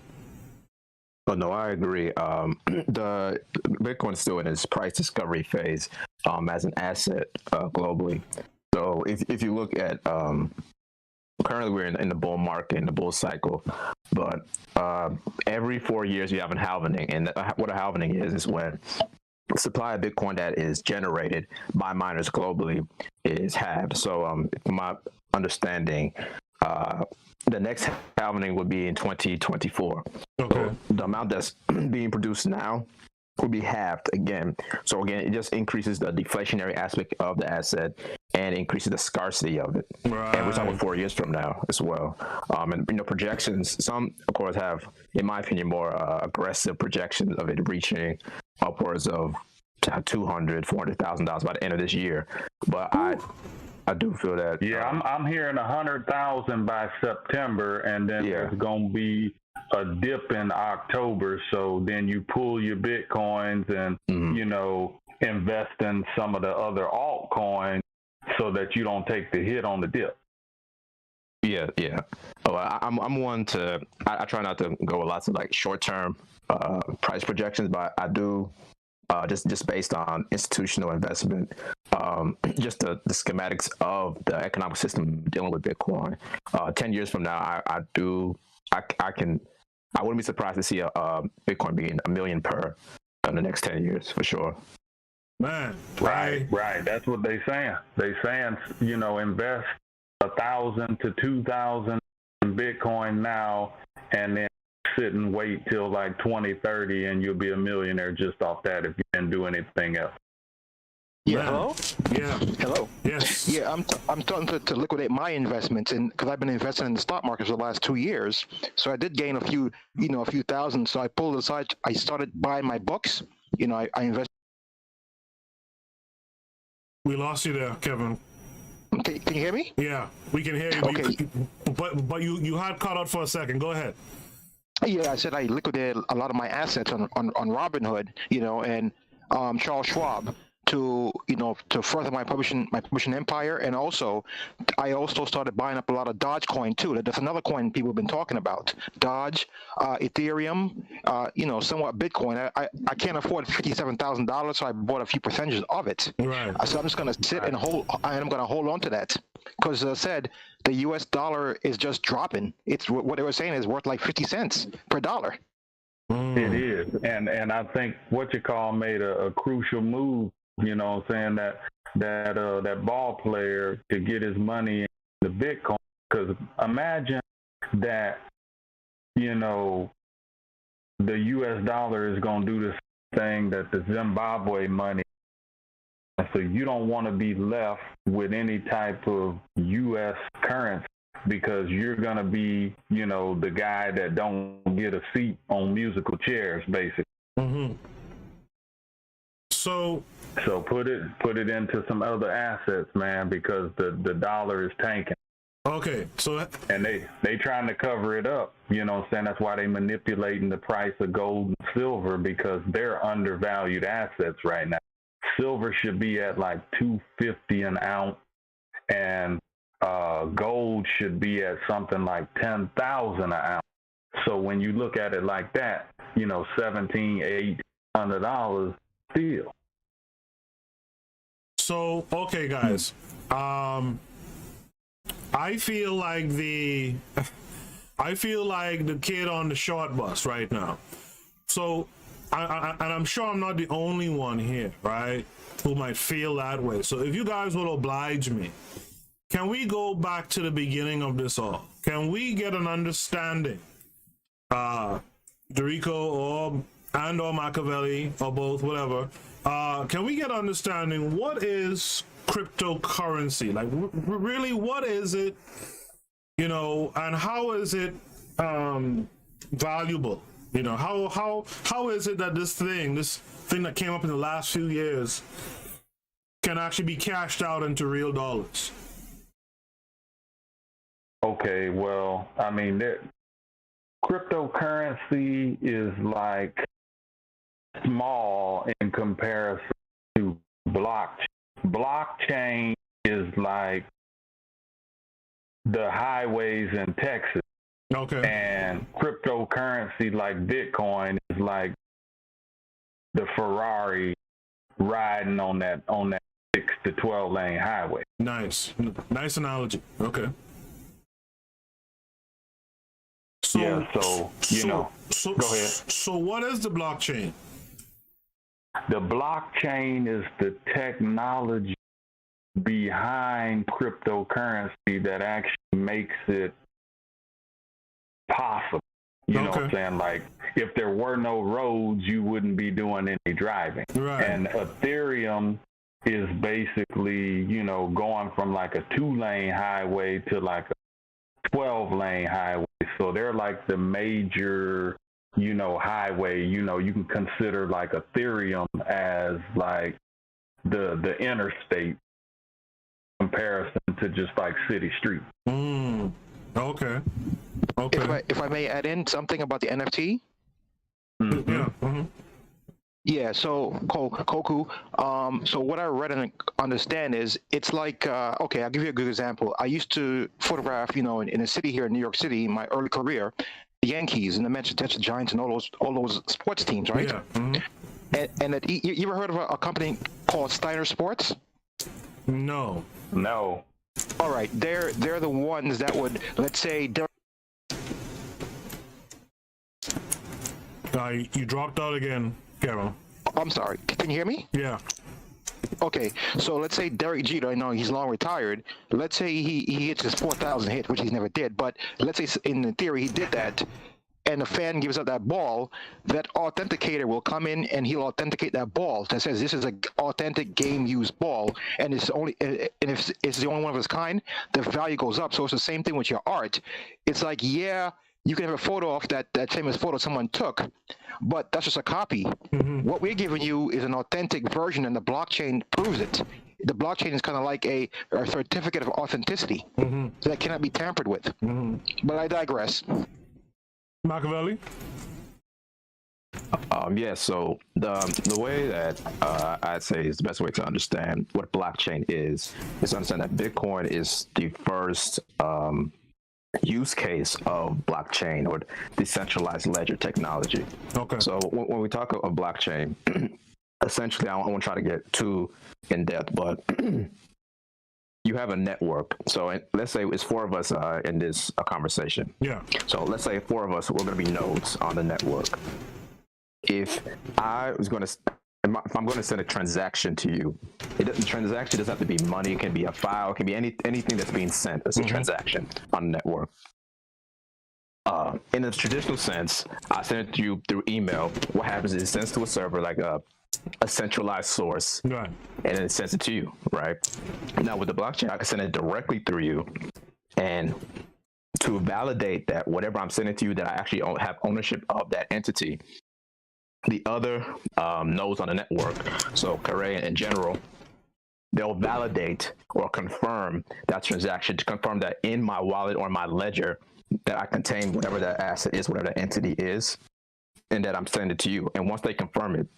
Oh, no, I agree. The Bitcoin is still in its price discovery phase as an asset globally. So if you look at currently we're in the bull market, in the bull cycle, but every 4 years you have a halvening, and what a halvening is when the supply of Bitcoin that is generated by miners globally is halved. So from my understanding, the next halvening would be in 2024. Okay. So the amount that's being produced now will be halved again. So again, it just increases the deflationary aspect of the asset and increases the scarcity of it. Right. And we're talking 4 years from now as well. And projections, some of course have, in my opinion, more aggressive projections of it reaching upwards of $200,000, $400,000 by the end of this year. But I do feel that. Yeah, I'm hearing 100,000 by September, and then there's gonna be a dip in October. So then you pull your Bitcoins and invest in some of the other altcoins so that you don't take the hit on the dip. Yeah. Oh, I'm one to. I try not to go with lots of like short-term price projections, but I do. Just based on institutional investment, just the schematics of the economic system dealing with Bitcoin. 10 years from now, I can I wouldn't be surprised to see a Bitcoin being $1 million per in the next 10 years for sure. Man, right. That's what they saying. They saying, invest 1,000 to 2,000 in Bitcoin now, and then sit and wait till like 2030, and you'll be a millionaire just off that if you didn't do anything else. Yeah. Hello. Yeah. Hello. Yes. Yeah, I'm starting to liquidate my investments because I've been investing in the stock market for the last 2 years. So I did gain a few thousand. So I pulled aside. I started buying my books. I invested. We lost you there, Kevin. Can you hear me? Yeah, we can hear you. Okay. But you had cut out for a second. Go ahead. Yeah, I said I liquidated a lot of my assets on Robinhood, and Charles Schwab to further my publishing empire, and I also started buying up a lot of Dogecoin too. That's another coin people have been talking about. Doge, Ethereum, somewhat Bitcoin. I can't afford $57,000, so I bought a few percentages of it. Right. So I'm just gonna sit and hold. I'm gonna hold on to that because as I said, the U.S. dollar is just dropping. It's what they were saying is worth like 50 cents per dollar. It is, and I think what you call made a crucial move. Saying that ball player to get his money in the Bitcoin, because imagine that the U.S. dollar is going to do this thing that the Zimbabwe money. So you don't want to be left with any type of U.S. currency because you're going to be the guy that don't get a seat on musical chairs, basically. Mm-hmm. So put it into some other assets, man, because the dollar is tanking. Okay, so and they trying to cover it up. That's why they manipulating the price of gold and silver, because they're undervalued assets right now. Silver should be at like $250 an ounce, and gold should be at something like $10,000 an ounce. So when you look at it like that, $1,700-$1,800 still. So, okay, guys. I feel like the kid on the short bus right now. So, and I'm sure I'm not the only one here, right, who might feel that way. So, if you guys will oblige me, can we go back to the beginning of this all? Can we get an understanding, Dorico or Machiavelli or both, whatever? Can we get understanding what is cryptocurrency? Like, really, what is it? And how is it valuable? How is it that this thing that came up in the last few years can actually be cashed out into real dollars? Okay, well, I mean, cryptocurrency is like small in comparison to blockchain. Blockchain is like the highways in Texas. Okay. And cryptocurrency like Bitcoin is like the Ferrari riding on that 6 to 12 lane highway. Nice analogy. Okay. So go ahead. So what is the blockchain? The blockchain is the technology behind cryptocurrency that actually makes it possible. You know what I'm saying? Like, if there were no roads, you wouldn't be doing any driving. Right. And Ethereum is basically, going from like a 2-lane highway to like a 12-lane highway. So they're like the major, highway. You can consider like Ethereum as like the interstate comparison to just like city street. Okay. If I may add in something about the NFT. Mm-hmm. Yeah. Mm-hmm. Yeah, so Koku, so what I read and understand is it's like, okay, I'll give you a good example. I used to photograph, in a city here in New York City in my early career, the Yankees and the Manchester Giants and all those sports teams, right? Yeah. Mm-hmm. And you ever heard of a company called Steiner Sports? No. All right, they're the ones that would, let's say, You dropped out again, Kevin. I'm sorry. Can you hear me? Yeah. Okay, so let's say Derek Jeter, I know he's long retired. Let's say he hits his 4,000 hit, which he never did. But let's say in theory he did that, and the fan gives up that ball. That authenticator will come in and he'll authenticate that ball that says this is an authentic game-used ball, and it's only and if it's the only one of its kind, the value goes up. So it's the same thing with your art. It's like, yeah, you can have a photo of that famous photo someone took, but that's just a copy. Mm-hmm. What we're giving you is an authentic version, and the blockchain proves it. The blockchain is kind of like a certificate of authenticity, so that cannot be tampered with. But I digress. Machiavelli? Yeah, so the way that I'd say is the best way to understand what blockchain is to understand that Bitcoin is the first use case of blockchain or decentralized ledger technology. Okay. So when we talk of blockchain, essentially, I won't try to get too in depth, but you have a network. So let's say it's four of us in this conversation. Yeah. So let's say four of us, we're going to be nodes on the network. If I'm going to send a transaction to you, the transaction doesn't have to be money. It can be a file. It can be anything that's being sent as a transaction on the network. In a traditional sense, I send it to you through email. What happens is it sends to a server like a centralized source, right, and then it sends it to you, right? Now with the blockchain, I can send it directly through you, and to validate that whatever I'm sending to you, that I actually have ownership of that entity, the other nodes on the network, so Carré in general, they'll validate or confirm that transaction to confirm that in my wallet or my ledger that I contain whatever that asset is, whatever that entity is, and that I'm sending it to you. And once they confirm it,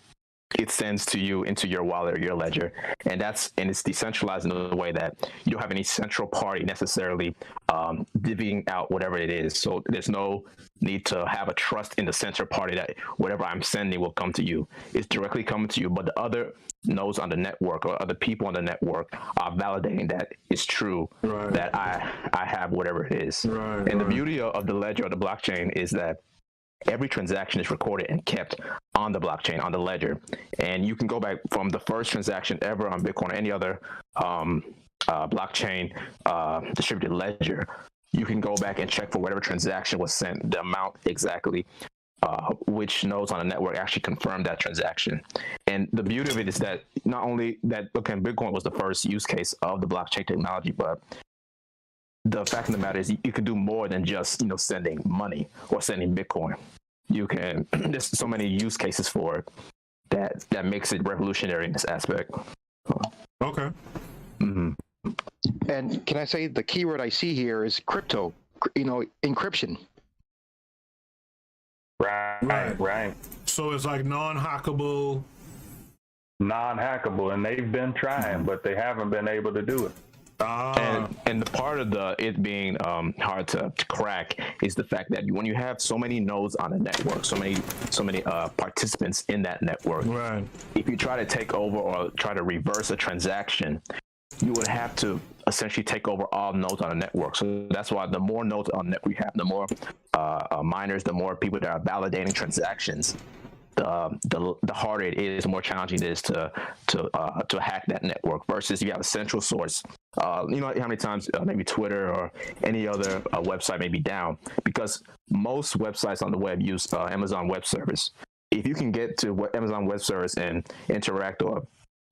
it sends to you into your wallet or your ledger, and it's decentralized in a way that you don't have any central party necessarily divvying out whatever it is. So there's no need to have a trust in the central party that whatever I'm sending will come to you. It's directly coming to you, but the other nodes on the network or other people on the network are validating that it's true, right, that I have whatever it is. Right, and the beauty of the ledger or the blockchain is that every transaction is recorded and kept on the blockchain, on the ledger. And you can go back from the first transaction ever on Bitcoin or any other blockchain distributed ledger. You can go back and check for whatever transaction was sent, the amount exactly, which nodes on the network actually confirmed that transaction. And the beauty of it is that not only that, Bitcoin was the first use case of the blockchain technology, but the fact of the matter is you can do more than just, sending money or sending Bitcoin. You can, there's so many use cases for it that makes it revolutionary in this aspect. Okay. Mm-hmm. And can I say the keyword I see here is crypto, encryption. Right. So it's like non-hackable, and they've been trying, but they haven't been able to do it. And the part of it being hard to crack is the fact that when you have so many nodes on a network, so many participants in that network, right, if you try to take over or try to reverse a transaction, you would have to essentially take over all nodes on a network. So that's why the more nodes on the network we have, the more miners, the more people that are validating transactions, the harder it is, the more challenging it is to hack that network. Versus if you have a central source, how many times maybe Twitter or any other website may be down because most websites on the web use Amazon Web Service. If you can get to Amazon Web Service and interact or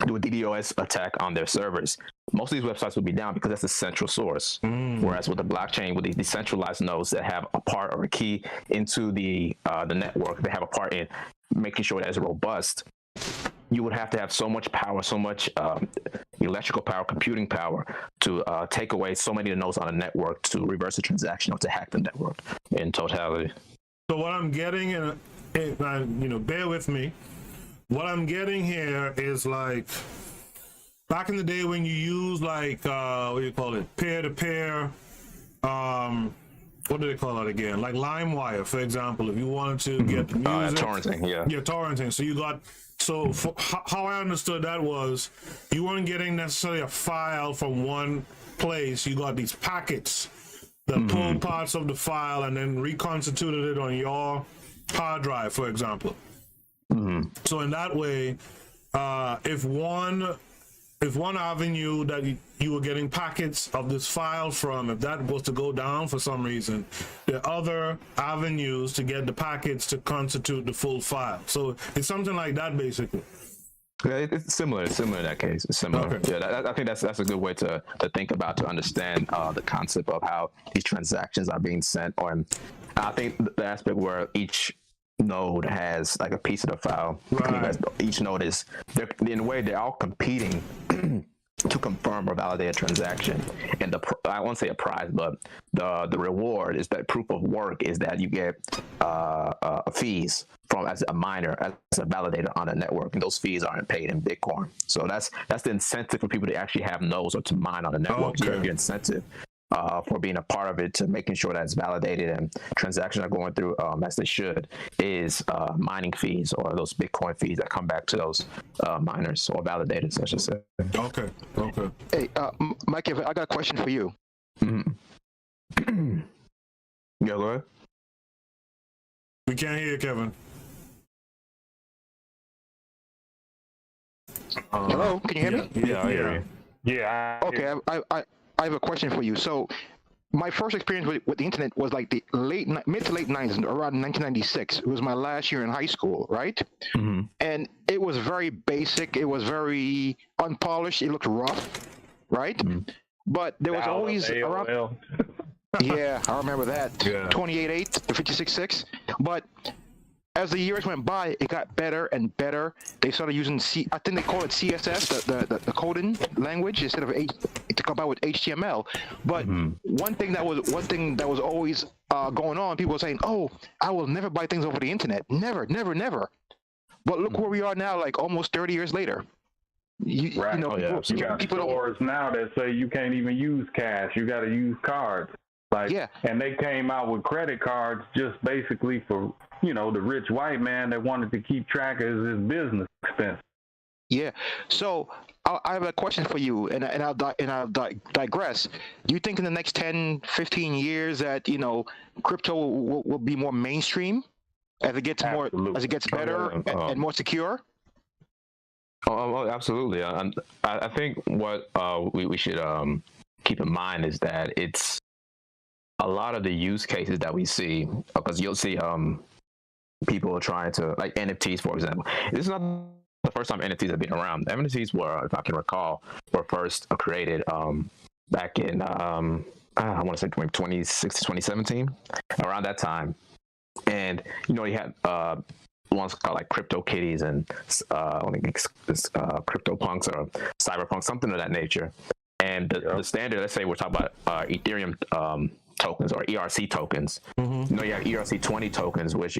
do a DDoS attack on their servers, most of these websites will be down because that's the central source. Whereas with the blockchain, with the decentralized nodes that have a part or a key into the network, they have a part in making sure that it's robust, you would have to have so much power, so much electrical power, computing power to take away so many of the nodes on a network to reverse a transaction or to hack the network in totality. So what I'm getting, bear with me, what I'm getting here is like, back in the day when you use like, what do you call it, peer-to-peer, what do they call it again? Like LimeWire, for example, if you wanted to get the music. Torrenting, yeah. Yeah, torrenting. So how I understood that was you weren't getting necessarily a file from one place. You got these packets that pulled parts of the file and then reconstituted it on your hard drive, for example. So in that way, if one avenue that you were getting packets of this file from, if that was to go down for some reason, there are other avenues to get the packets to constitute the full file. So it's something like that, basically. Yeah, it's similar. It's similar in that case. It's similar. Okay. Yeah, I think that's a good way to think about, to understand the concept of how these transactions are being sent. And I think the aspect where each node has like a piece of the file. Right. Each node is, in a way, they're all competing to confirm or validate a transaction. And I won't say a prize, but the reward is that proof of work is that you get fees from as a miner, as a validator on a network, and those fees aren't paid in Bitcoin. So that's the incentive for people to actually have nodes or to mine on the network. Okay. You have your incentive for being a part of it, to making sure that it's validated and transactions are going through as they should, is mining fees, or those Bitcoin fees that come back to those miners or validators, I should say. Okay. Hey, Mike, I got a question for you. Mm-hmm. Yeah, go ahead. We can't hear you, Kevin. Hello, can you hear me? Yeah, I hear you. Yeah. Okay, I have a question for you. So, my first experience with the internet was like the mid to late 90s, around 1996. It was my last year in high school, right? Mm-hmm. And it was very basic. It was very unpolished. It looked rough, right? Mm-hmm. But there was always around. Yeah, I remember that. Yeah. 28.8 to 56.6. But as the years went by, it got better and better. They started using I think they call it CSS, the coding language, instead of to come out with HTML. But one thing that was always going on, people were saying, "Oh, I will never buy things over the internet. Never, never, never." But look where we are now, like almost 30 years later. You know, you got stores now that say you can't even use cash. You got to use cards. And they came out with credit cards just basically for, the rich white man that wanted to keep track of his business expense. Yeah. So I have a question for you, and I'll digress. Do you think in the next 10, 15 years that, crypto will be more mainstream as it gets as it gets better and more secure? Oh, absolutely. I think what we should keep in mind is that it's a lot of the use cases that we see, because you'll see people trying to, like NFTs, for example. This is not the first time NFTs have been around. NFTs were, if I can recall, were first created back in, I want to say 2016, 2017, around that time. And, you had ones called like crypto kitties and crypto punks or cyberpunk, something of that nature. And the standard, let's say we're talking about Ethereum tokens or ERC tokens. Mm-hmm. You have ERC20 tokens, which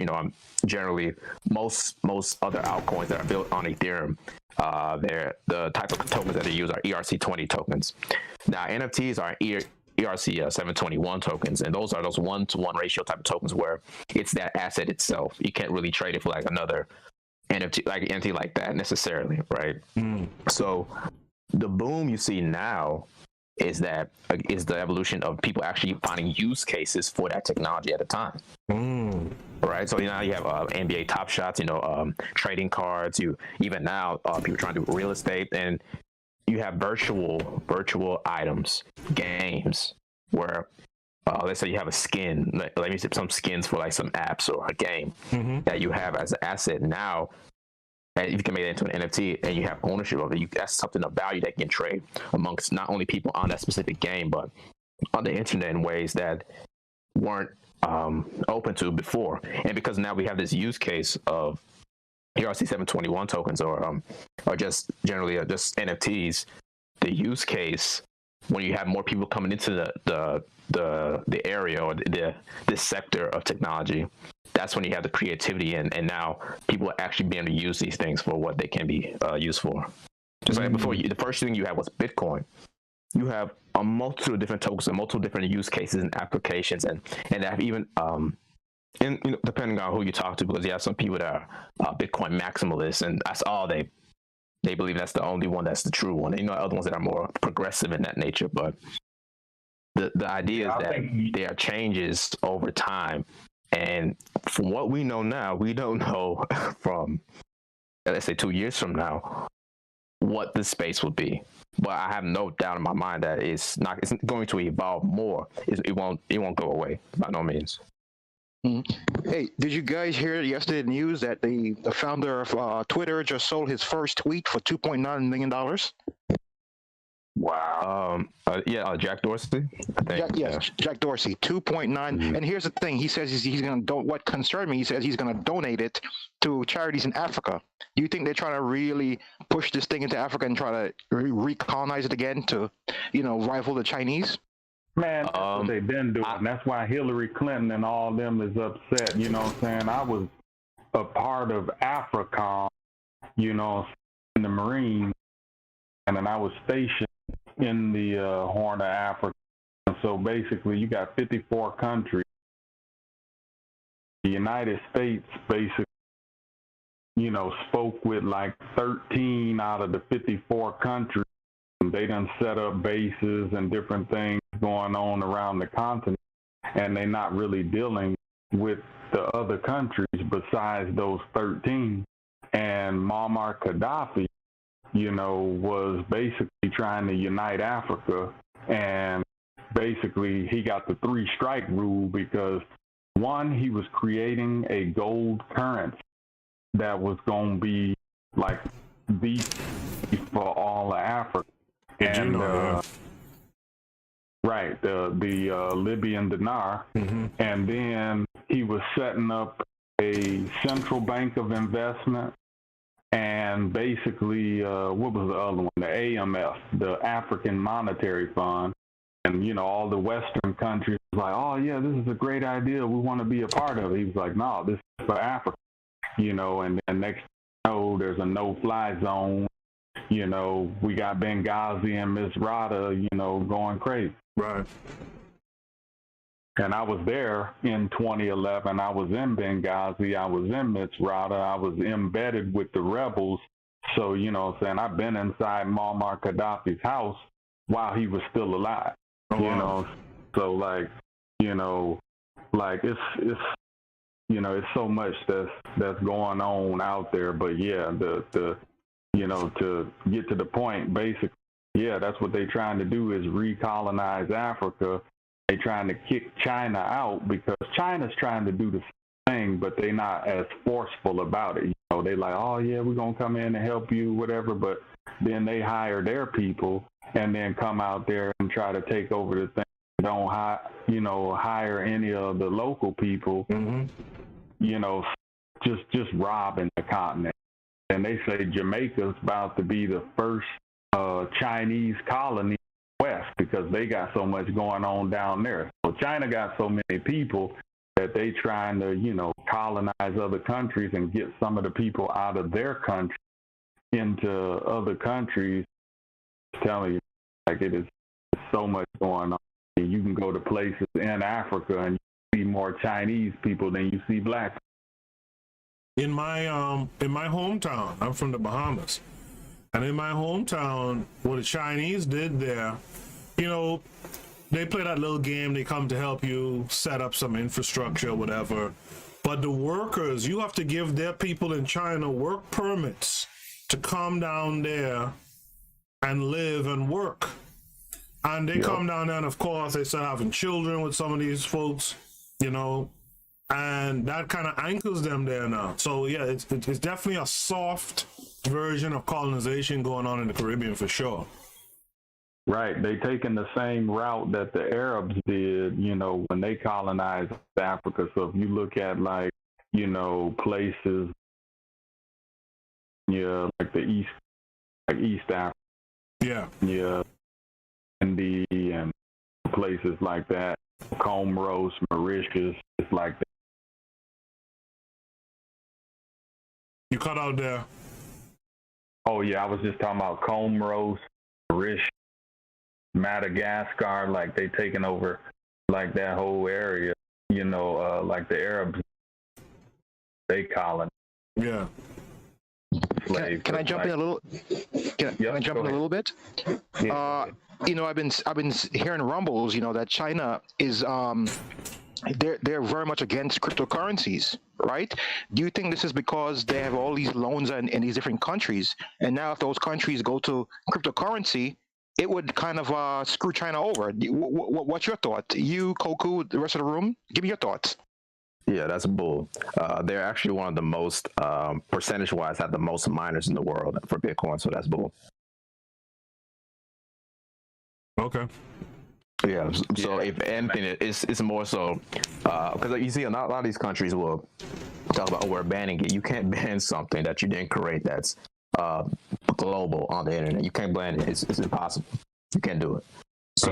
generally most other altcoins that are built on Ethereum, the type of tokens that they use are ERC20 tokens. Now NFTs are ERC 721 tokens, and those are those 1-to-1 ratio type of tokens where it's that asset itself. You can't really trade it for like another NFT like that necessarily, right? So the boom you see now is the evolution of people actually finding use cases for that technology at a time. Right. So now you have NBA Top Shots, trading cards. Even now people trying to do real estate, and you have virtual items, games where let's say you have a skin. Let me say some skins for like some apps or a game that you have as an asset now. And you can make that into an NFT and you have ownership of it. That's something of value that you can trade amongst not only people on that specific game, but on the internet in ways that weren't open to before. And because now we have this use case of ERC 721 tokens or just generally just NFTs, the use case when you have more people coming into the area or this sector of technology, that's when you have the creativity and now people are actually being able to use these things for what they can be used for. Just like before, the first thing you had was Bitcoin. You have a multitude of different tokens and multiple different use cases and applications, and have even depending on who you talk to, because you have some people that are Bitcoin maximalists, and that's all they believe that's the only one that's the true one. And other ones that are more progressive in that nature, but the idea is that there are changes over time And from what we know now, we don't know from, let's say, 2 years from now, what this space will be. But I have no doubt in my mind that it's going to evolve more. It won't go away by no means. Mm-hmm. Hey, did you guys hear yesterday the news that the founder of Twitter just sold his first tweet for $2.9 million? Wow. Jack Dorsey, I think. Jack Dorsey, 2.9. Mm-hmm. And here's the thing: he says he's going to. What concerned me? He says he's going to donate it to charities in Africa. Do you think they're trying to really push this thing into Africa and try to recolonize it again to, rival the Chinese? Man, that's what they've been doing. That's why Hillary Clinton and all them is upset. You know what I'm saying? I was a part of AFRICOM, in the Marines, and then I was stationed in the Horn of Africa. And so basically, you got 54 countries. The United States basically, spoke with like 13 out of the 54 countries. They done set up bases and different things going on around the continent, and they're not really dealing with the other countries besides those 13. And Muammar Gaddafi, was basically trying to unite Africa, and basically he got the 3-strike rule because, one, he was creating a gold currency that was going to be like the for all of Africa. And right, the Libyan dinar, mm-hmm. And then he was setting up a central bank of investment, and basically, what was the other one? The AMF, the African Monetary Fund, and all the Western countries was like, oh yeah, this is a great idea, we want to be a part of it. He was like, no, this is for Africa, and then next thing you know, there's a no-fly zone. We got Benghazi and Misrata, going crazy. Right. And I was there in 2011. I was in Benghazi. I was in Misrata. I was embedded with the rebels. So, I've been inside Muammar Gaddafi's house while he was still alive. Oh, wow. So it's so much that's going on out there. But yeah, to get to the point, basically, yeah, that's what they're trying to do is recolonize Africa. They're trying to kick China out because China's trying to do the same thing, but they're not as forceful about it. They like, oh yeah, we're gonna come in and help you, whatever. But then they hire their people and then come out there and try to take over the thing. Don't hire any of the local people. Mm-hmm. Just robbing the continent. And they say Jamaica's about to be the first Chinese colony in the West because they got so much going on down there. So China got so many people that they trying to, colonize other countries and get some of the people out of their country into other countries. I'm telling you, like it is so much going on. You can go to places in Africa and you see more Chinese people than you see black people. In my hometown, I'm from the Bahamas, and in my hometown, what the Chinese did there, they play that little game. They come to help you set up some infrastructure or whatever. But the workers, you have to give their people in China work permits to come down there and live and work. And they come down there, and of course, they start having children with some of these folks, and that kind of anchors them there now. So yeah, it's definitely a soft version of colonization going on in the Caribbean for sure. Right, they taking the same route that the Arabs did, when they colonized Africa. So if you look at places, like the East Africa, India and places like that, Comoros, Mauritius, it's like that. You cut out there. Oh yeah, I was just talking about Comoros, Mauritius, Madagascar, like they taking over like that whole area, like the Arabs, they colonized. Yeah. Can I jump in a little? Can I jump in a little bit? Yeah. I've been hearing rumbles, that China is they're very much against cryptocurrencies, right? Do you think this is because they have all these loans in these different countries, and now if those countries go to cryptocurrency, it would kind of screw China over? What's your thought? You, Koku, the rest of the room, give me your thoughts. Yeah, that's bull. They're actually one of the most, percentage-wise, have the most miners in the world for Bitcoin, so that's bull. Okay. Yeah, so if anything, it's more so, because you see a lot of these countries will talk about, oh, we're banning it. You can't ban something that you didn't create that's global on the internet. You can't ban it. It's impossible. You can't do it. So,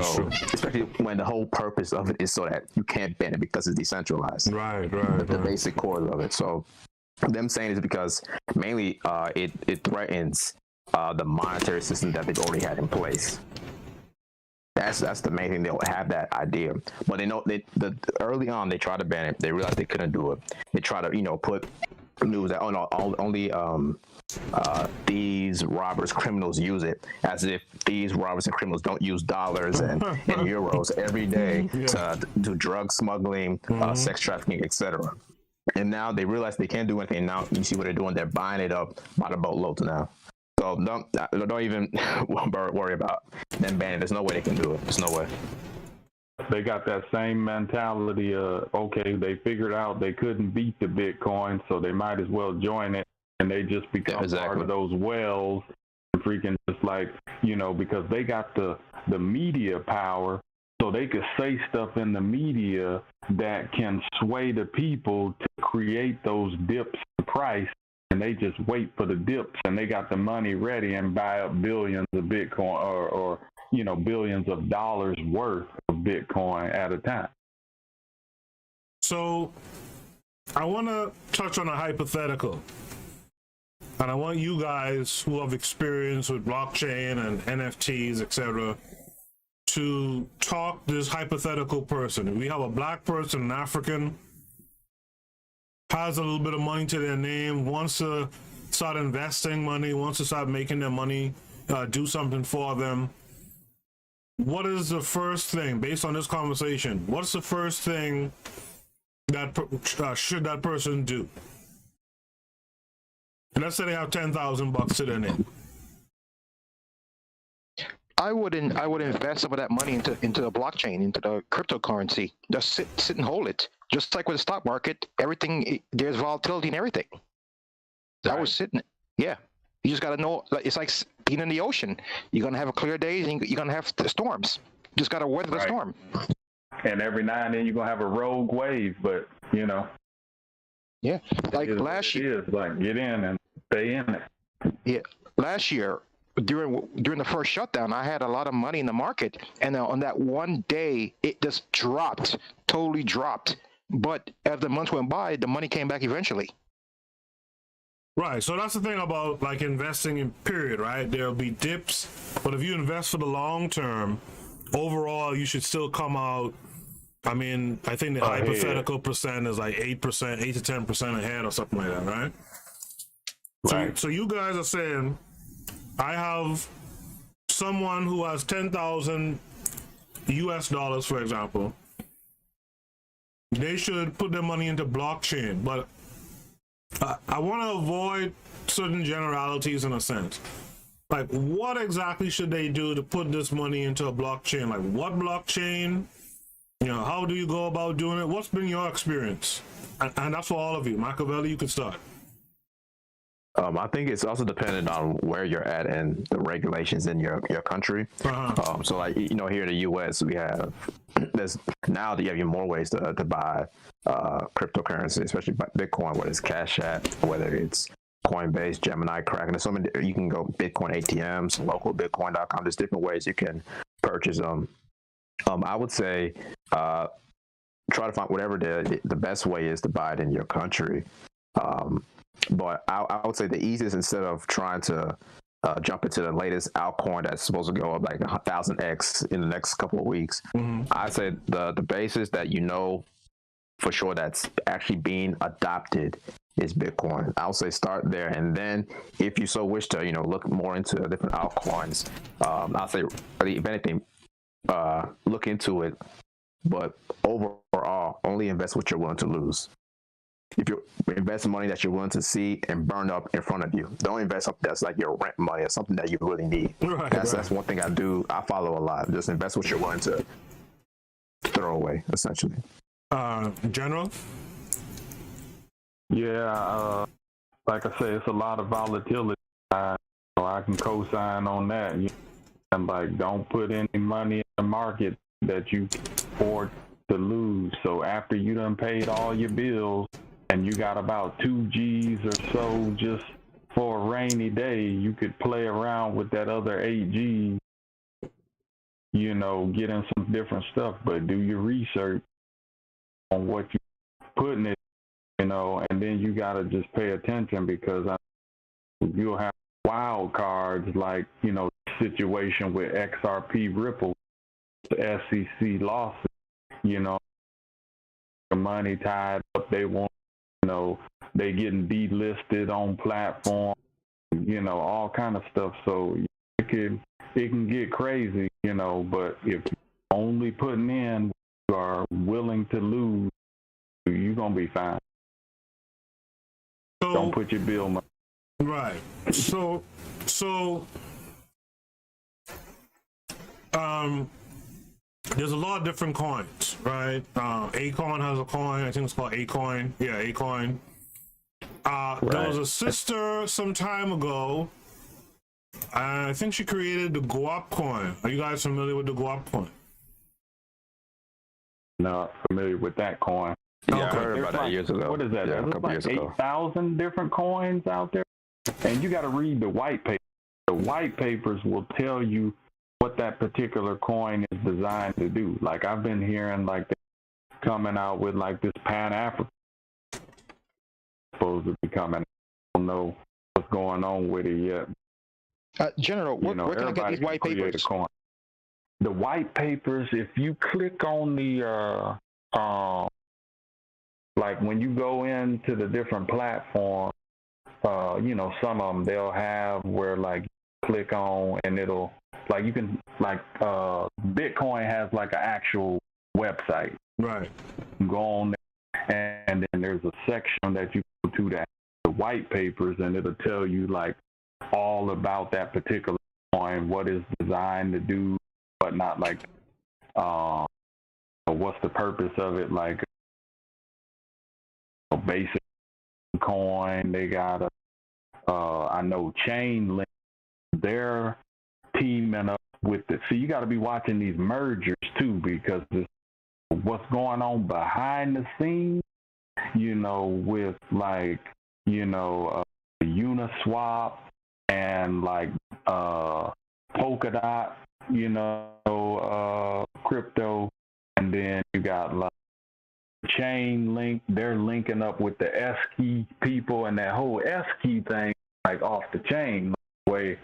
especially when the whole purpose of it is so that you can't ban it because it's decentralized. Right. The basic core of it. So, them saying is because mainly it threatens the monetary system that they've already had in place. That's the main thing. They'll have that idea, but they know early on they tried to ban it. They realized they couldn't do it. They tried to put news that only thieves, robbers, criminals use it, as if thieves, robbers, and criminals don't use dollars and euros every day to do drug smuggling, sex trafficking, etc. And now they realize they can't do anything. Now you see what they're doing. They're buying it up by the boatloads now. So don't even worry about them banning. There's no way they can do it. There's no way. They got that same mentality of, okay, they figured out they couldn't beat the Bitcoin, so they might as well join it, and they just become part of those whales, and freaking just like, because they got the media power, so they could say stuff in the media that can sway the people to create those dips in price, and they just wait for the dips, and they got the money ready and buy up billions of Bitcoin or billions of dollars worth of Bitcoin at a time. So I want to touch on a hypothetical, and I want you guys who have experience with blockchain and NFTs, etc., to talk this hypothetical person. We have a black person, an African, has a little bit of money to their name, wants to start investing money, wants to start making their money do something for them. What is the first thing, based on this conversation, what's the first thing that should that person do? And let's say they have $10,000 to their name. I would invest some of that money into the blockchain, into the cryptocurrency. Just sit and hold it. Just like with the stock market, everything, there's volatility in everything. Right. I was sitting, yeah. You just got to know, it's like being in the ocean. You're going to have a clear day, and you're going to have the storms. You just got to weather the storm. And every now and then you're going to have a rogue wave, but, Yeah, like last year. It is like, get in and stay in it. Yeah, last year, during the first shutdown, I had a lot of money in the market, and on that one day, it just totally dropped. But as the months went by, the money came back eventually. Right, so that's the thing about like investing in period, right? There'll be dips, but if you invest for the long term, overall you should still come out. I mean, I think the hypothetical percent is like 8%, 8 to 10% ahead or something like that, right? Right. So you guys are saying, I have someone who has 10,000 US dollars, for example. They should put their money into blockchain, but I want to avoid certain generalities in a sense. Like, what exactly should they do to put this money into a blockchain? Like, what blockchain? How do you go about doing it? What's been your experience? And that's for all of you. Machiavelli, you can start. I think it's also dependent on where you're at and the regulations in your country. So like, here in the US, there's now that you have more ways to buy cryptocurrency, especially Bitcoin, whether it's Cash App, whether it's Coinbase, Gemini, Kraken. There's so many, you can go Bitcoin ATMs, localbitcoin.com. There's different ways you can purchase them. I would say try to find whatever the best way is to buy it in your country. But I would say the easiest, instead of trying to jump into the latest altcoin that's supposed to go up like 1,000x in the next couple of weeks, I say the basis that for sure that's actually being adopted is Bitcoin. I'll say start there, and then if you so wish to, look more into different altcoins, I'll say, if anything, look into it but overall, only invest what you're willing to lose. If you invest money that you're willing to see and burn up in front of you, don't invest something that's like your rent money or something that you really need. That's one thing I follow a lot. Just invest what you're willing to throw away, essentially. General? Yeah, like I say, it's a lot of volatility. I can co-sign on that. And like, don't put any money in the market that you can afford to lose. So after you done paid all your bills and you got about 2 G's or so just for a rainy day, you could play around with that other 8 G's, you know, get in some different stuff, but do your research on what you're putting it, you know, and then you got to just pay attention, because you'll have wild cards like, you know, situation with XRP Ripple, the SEC lawsuit, you know, the money tied up, they want, you know, they getting delisted on platform, you know, all kind of stuff. So it can get crazy, you know, but if you're only putting in, you are willing to lose, you're going to be fine. So, don't put your bill money. Right. So, there's a lot of different coins, right? Acorn has a coin. I think it's called Acoin. Yeah, Acoin. There was a sister some time ago. I think she created the Guap coin. Are you guys familiar with the Guap coin? Not familiar with that coin. Yeah, I heard about that years ago. What is that? Yeah, There's like 8,000 different coins out there. And you got to read the white paper. The white papers will tell you what that particular coin is designed to do. Like, I've been hearing like they're coming out with like this Pan-African supposed to be coming. I don't know what's going on with it yet. General, where can I get these white papers? The white papers, if you click on the like when you go into the different platforms, you know, some of them they'll have where like you click on and it'll like you can like Bitcoin has like an actual website. Right. You go on there, and then there's a section that you go to that the white papers, and it'll tell you like all about that particular coin, what it's designed to do, but not like what's the purpose of it, like a basic coin. They got a I know Chainlink, they're teaming up with it. So you got to be watching these mergers too, because what's going on behind the scenes, you know, with like, you know, Uniswap and like Polkadot, you know, crypto, and then you got like Chainlink, they're linking up with the S-key people, and that whole S-key thing, like off the chain, the way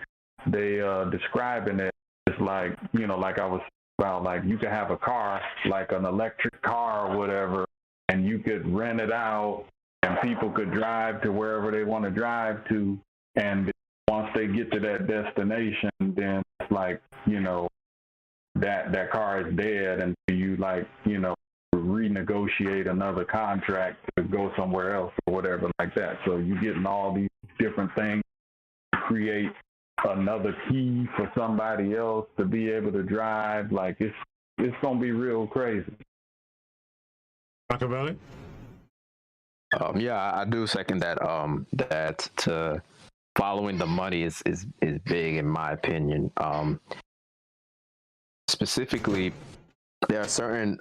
they describing it, it's like, you know, like I was about, like you could have a car, like an electric car or whatever, and you could rent it out, and people could drive to wherever they want to drive to, and once they get to that destination, then it's like, you know, that car is dead, and you like, you know, renegotiate another contract to go somewhere else or whatever like that. So you're getting all these different things to create another key for somebody else to be able to drive. Like it's gonna be real crazy. Machiavelli? Yeah, I do second that. That to following the money is big in my opinion. Specifically, there are certain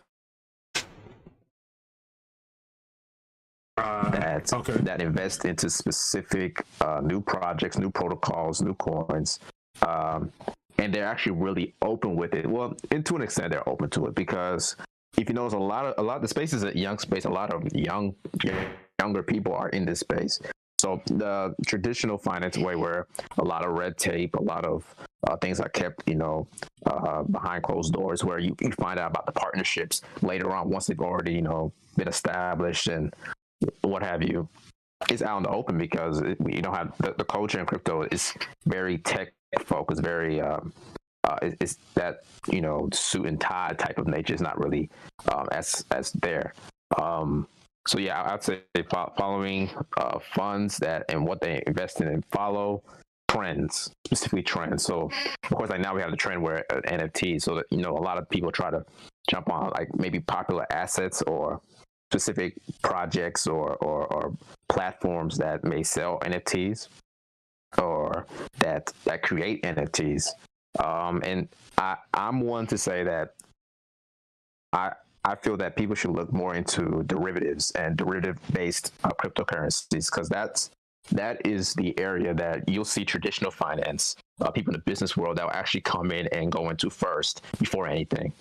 that invest into specific new projects, new protocols, new coins, and they're actually really open with it. Well, and to an extent, they're open to it, because if you notice, a lot of the space is a young space. A lot of younger people are in this space. So the traditional finance way, where a lot of red tape, a lot of things are kept, you know, behind closed doors, where you find out about the partnerships later on once they've already, you know, been established and what have you. It's out in the open, because you don't have the culture in crypto is very tech focused, very is that, suit and tie type of nature is not really as there. So yeah, I'd say following funds that and what they invest in, and follow trends, specifically trends. So of course, like now we have the trend where NFTs, so that a lot of people try to jump on like maybe popular assets or specific projects or platforms that may sell NFTs or that create NFTs. And I'm one to say that I feel that people should look more into derivatives and derivative-based cryptocurrencies, because that is the area that you'll see traditional finance, people in the business world, that will actually come in and go into first before anything.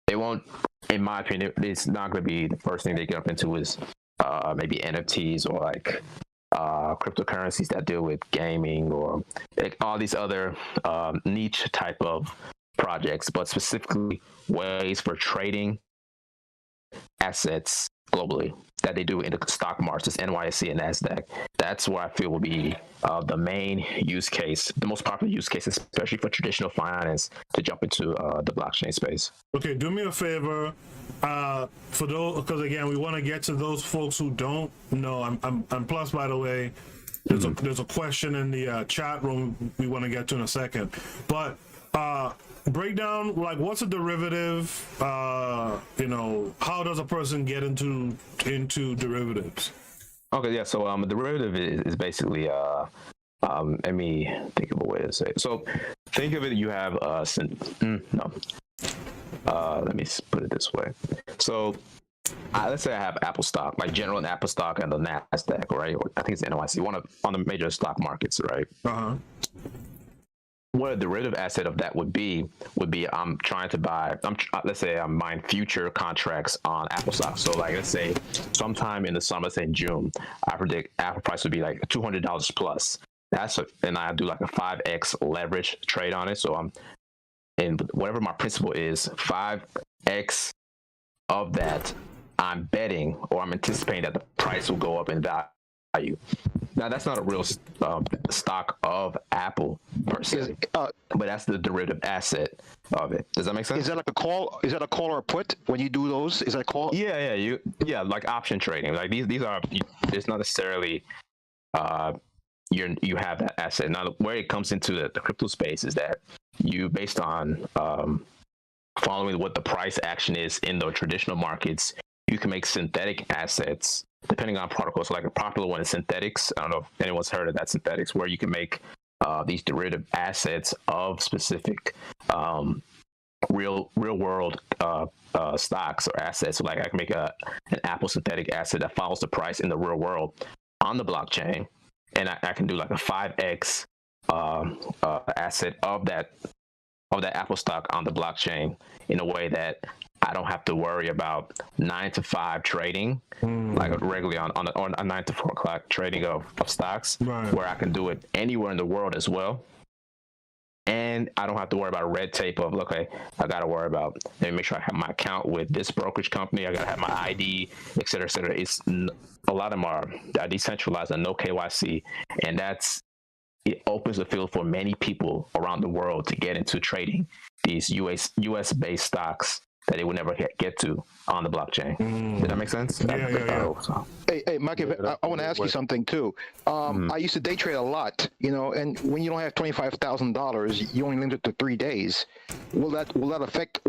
They won't, in my opinion, it's not going to be the first thing they get up into is maybe NFTs or like cryptocurrencies that deal with gaming or like all these other niche type of projects, but specifically ways for trading assets globally that they do in the stock markets, NYSE and NASDAQ. That's where I feel will be the main use case, the most popular use case, especially for traditional finance, to jump into the blockchain space. Okay, do me a favor, for those, because again, we want to get to those folks who don't know. I'm plus, by the way, there's a question in the chat room we want to get to in a second, but break down, like, what's a derivative? How does a person get into derivatives? Okay, yeah. So a derivative is basically let me think of a way to say it. So think of it, you have let me put it this way. So let's say I have Apple stock, like general and Apple stock and the NASDAQ, right? Or I think it's NYSE, one on the major stock markets, right? What a derivative asset of that would be I'm trying to buy, let's say I'm buying future contracts on Apple stock. So like, let's say sometime in the summer, let's say in June, I predict Apple price would be like $200 plus. And I do like a 5x leverage trade on it. So and whatever my principal is, 5x of that, I'm betting or I'm anticipating that the price will go up in value. Now that's not a real stock of Apple per se, but that's the derivative asset of it. Does that make sense? Is that like a call? Is that a call or a put when you do those? Is that a call? Yeah, like option trading. Like these are. It's not necessarily you have that asset. Now where it comes into the crypto space is that you, based on following what the price action is in the traditional markets, you can make synthetic assets depending on protocols. So like a popular one is synthetics. I don't know if anyone's heard of that, synthetics, where you can make these derivative assets of specific real world stocks or assets. So like I can make an Apple synthetic asset that follows the price in the real world on the blockchain, and I can do like a 5x asset of that Apple stock on the blockchain in a way that I don't have to worry about 9 to 5 trading, like regularly on a 9 to 4 o'clock trading of stocks, right, where I can do it anywhere in the world as well. And I don't have to worry about red tape of, okay, I got to worry about, let me make sure I have my account with this brokerage company. I got to have my ID, et cetera, et cetera. A lot of them are decentralized and no KYC. And it opens the field for many people around the world to get into trading these US-based stocks that they would never get to on the blockchain. Did that make sense? Yeah. Hey, Mike, I want to ask you something too. I used to day trade a lot, and when you don't have $25,000, you only limit it to 3 days. Will that affect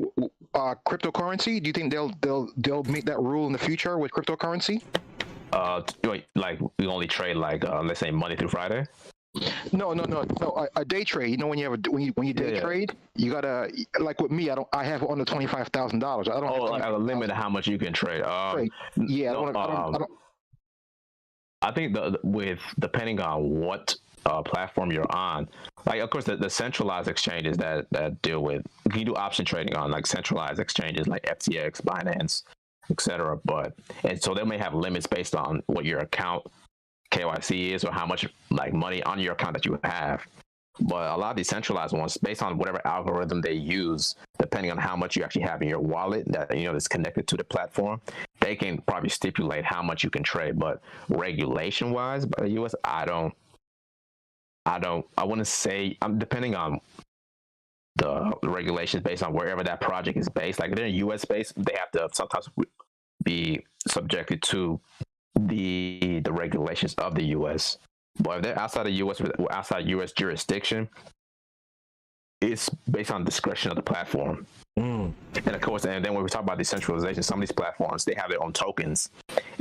cryptocurrency? Do you think they'll make that rule in the future with cryptocurrency? Like we only trade like let's say Monday through Friday. No. A day trade. When you day trade, you gotta, like with me. I have under $25,000. I don't. Oh, like a limit of how much you can trade. Yeah. I think depending on what platform you're on, like of course the centralized exchanges that deal with, you can do option trading on like centralized exchanges like FTX, Binance, etc. And so they may have limits based on what your account KYC is or how much like money on your account that you have. But a lot of these centralized ones, based on whatever algorithm they use, depending on how much you actually have in your wallet that that's connected to the platform, they can probably stipulate how much you can trade. But regulation wise by the US, I wouldn't say, depending on the regulations based on wherever that project is based. Like if they're U.S. based, they have to sometimes be subjected to the regulations of the U.S. But if they're outside the U.S. outside U.S. jurisdiction, it's based on discretion of the platform. And of course, and then when we talk about decentralization, some of these platforms, they have their own tokens.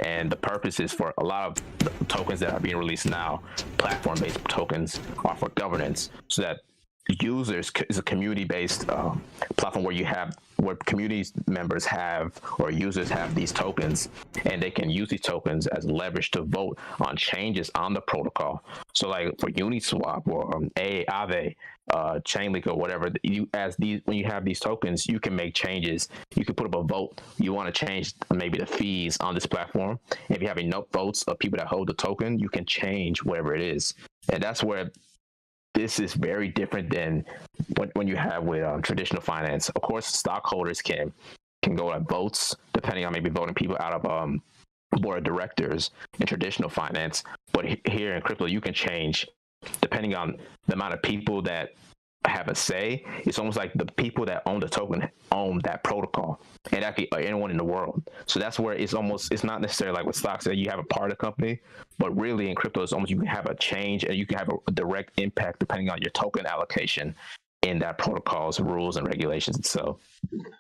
And the purpose is for a lot of the tokens that are being released now, platform-based tokens, are for governance, so that users is a community-based platform where community members have or users have these tokens, and they can use these tokens as leverage to vote on changes on the protocol. So like for Uniswap or Aave, Chainlink or whatever, when you have these tokens, you can make changes. You can put up a vote. You want to change maybe the fees on this platform. If you have enough votes of people that hold the token, you can change whatever it is. And that's where this is very different than when you have with traditional finance. Of course, stockholders can go at votes, depending on maybe voting people out of board of directors in traditional finance. But here in crypto, you can change depending on the amount of people that have a say. It's almost like the people that own the token own that protocol, and actually anyone in the world. So that's where it's not necessarily like with stocks that you have a part of the company, but really in crypto, it's almost you can have a change and you can have a direct impact depending on your token allocation in that protocol's rules and regulations itself.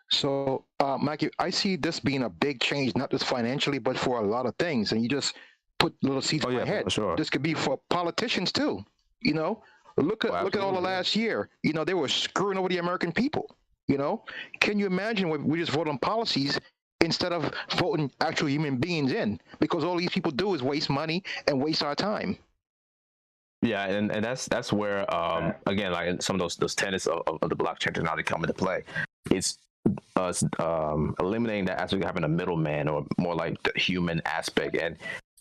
So, Mikey, I see this being a big change, not just financially, but for a lot of things. And you just put little seeds in my head. Sure. This could be for politicians too. You know, look at all the last year. You know, they were screwing over the American people. You know, can you imagine when we just vote on policies instead of voting actual human beings in? Because all these people do is waste money and waste our time. Yeah, and that's where again, like some of those tenets of the blockchain technology come into play. It's us eliminating that aspect of having a middleman, or more like the human aspect, and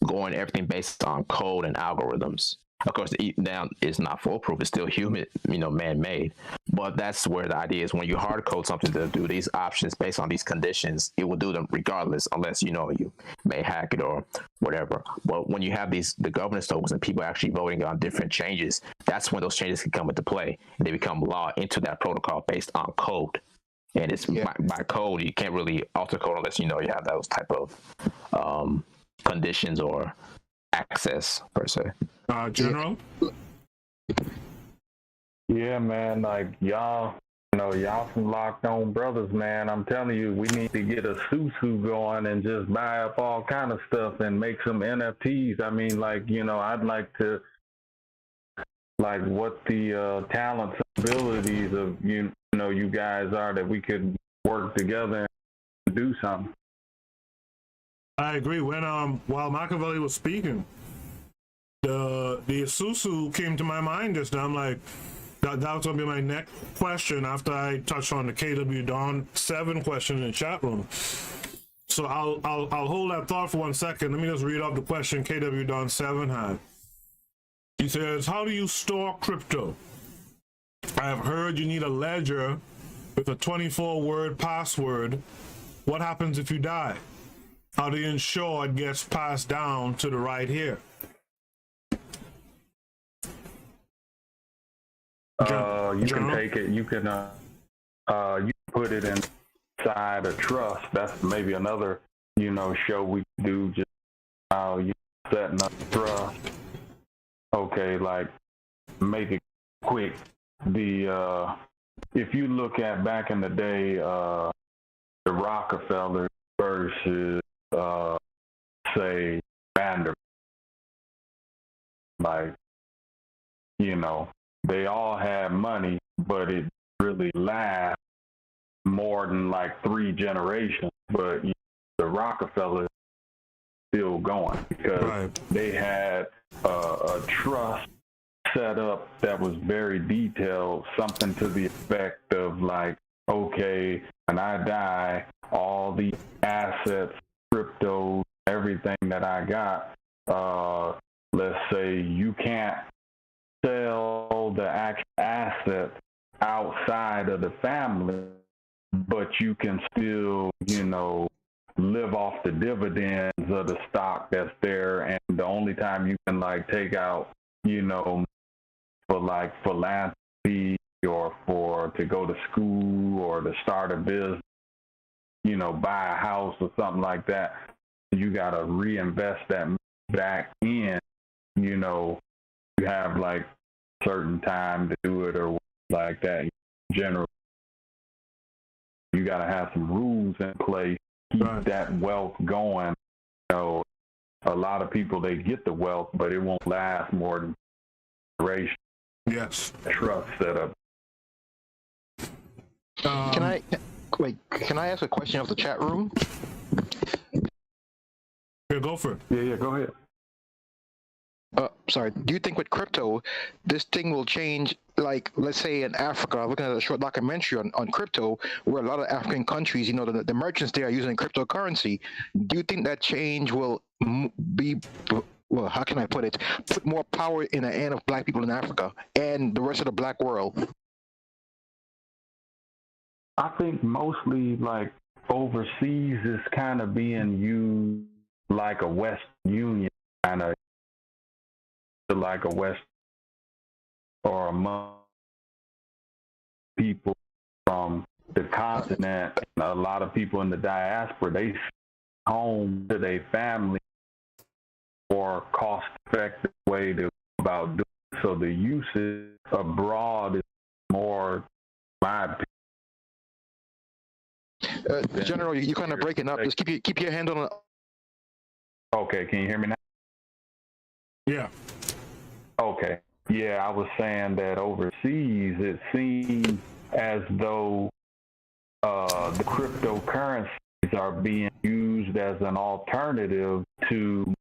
going everything based on code and algorithms. Of course, now it's not foolproof; it's still human, man-made. But that's where the idea is: when you hard code something to do these options based on these conditions, it will do them regardless, unless you may hack it or whatever. But when you have the governance tokens and people actually voting on different changes, that's when those changes can come into play, and they become law into that protocol based on code. And it's by code, you can't really alter code unless you have those type of conditions or access per se. General? Yeah, man, like y'all some locked on brothers, man. I'm telling you, we need to get a susu going and just buy up all kind of stuff and make some NFTs. I mean, I'd like to, what the talents and abilities of you guys are, that we could work together and do something. I agree. When while Machiavelli was speaking, the Isuzu came to my mind just now. I'm like, that was gonna be my next question after I touched on the KW Dawn 7 question in the chat room. So I'll hold that thought for 1 second. Let me just read off the question KW Dawn 7 had. He says, how do you store crypto? I have heard you need a ledger with a 24-word password. What happens if you die? How do you ensure it gets passed down to the right here? You can take it. You can put it inside a trust. That's maybe another show we do. Just how you setting up trust. Okay, like make it quick. If you look at back in the day, the Rockefeller versus say Vanderbilt, they all had money, but it really lasts more than 3 generations. But the Rockefeller still going because they had a trust set up that was very detailed, something to the effect of okay, when I die, all the assets, crypto, everything that I got, let's say you can't sell the actual asset outside of the family, but you can still, live off the dividends of the stock that's there. And the only time you can take out, for philanthropy, or to go to school or to start a business, you know, buy a house or something like that. You got to reinvest that back in, you know, you have like certain time to do it or like that. In general, you got to have some rules in place, keep that wealth going. You know, a lot of people, they get the wealth, but it won't last more than duration. Yes. Trust setup. Can I ask a question of the chat room? Yeah, go for it. Yeah, go ahead. Sorry, do you think with crypto, this thing will change, like, let's say in Africa, looking at a short documentary on crypto, where a lot of African countries, you know, the merchants there are using cryptocurrency. Do you think that change will be, well, how can I put it, put more power in the hand of black people in Africa and the rest of the black world? I think mostly like overseas is kind of being used like a Western Union, kind of like a West or among people from the continent. A lot of people in the diaspora, they home to their family for cost-effective way to go about doing it. So the usage abroad is more my opinion. General, you're kind of breaking up. Just keep your hand on it. Okay, can you hear me now? Yeah. Okay. Yeah, I was saying that overseas, it seems as though the cryptocurrencies are being used as an alternative to,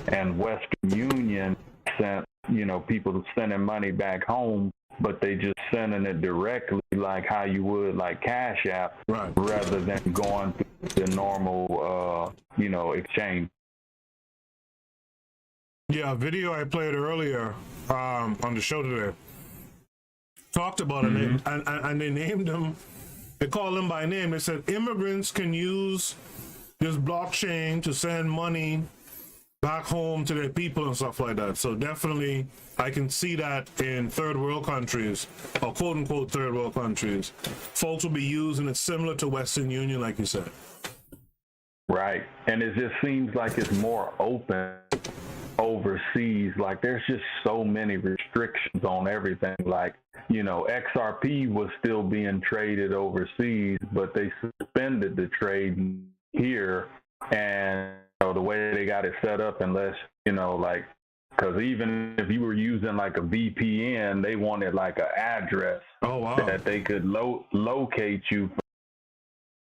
and Western Union sent, you know, people sending money back home, but they just sending it directly like how you would like Cash App, right, rather than going through the normal, you know, exchange. Yeah, a video I played earlier on the show today talked about it, and they named them, they called them by name. They said immigrants can use this blockchain to send money back home to their people and stuff like that. So definitely I can see that in third world countries, or quote unquote third world countries, folks will be using it similar to Western Union, like you said. Right. And it just seems like it's more open overseas. Like there's just so many restrictions on everything. Like, you know, XRP was still being traded overseas, but they suspended the trade here. And you know, the way they got it set up, unless, you know, like, because even if you were using like a VPN, they wanted like an address that they could locate you from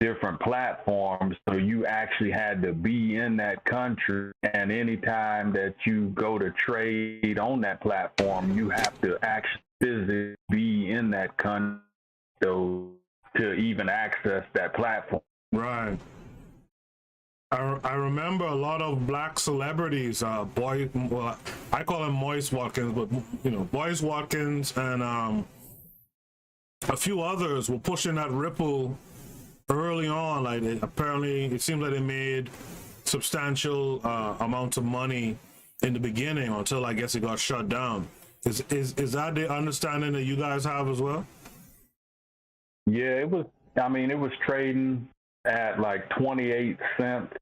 different platforms. So you actually had to be in that country, and anytime that you go to trade on that platform, you have to actually physically be in that country to even access that platform. Right. I remember a lot of black celebrities, I call him Moise Watkins, but you know, Moise Watkins and a few others were pushing that Ripple early on. Like apparently it seems like they made substantial amounts of money in the beginning until I guess it got shut down. Is that the understanding that you guys have as well? Yeah, it was trading at like 28 cents,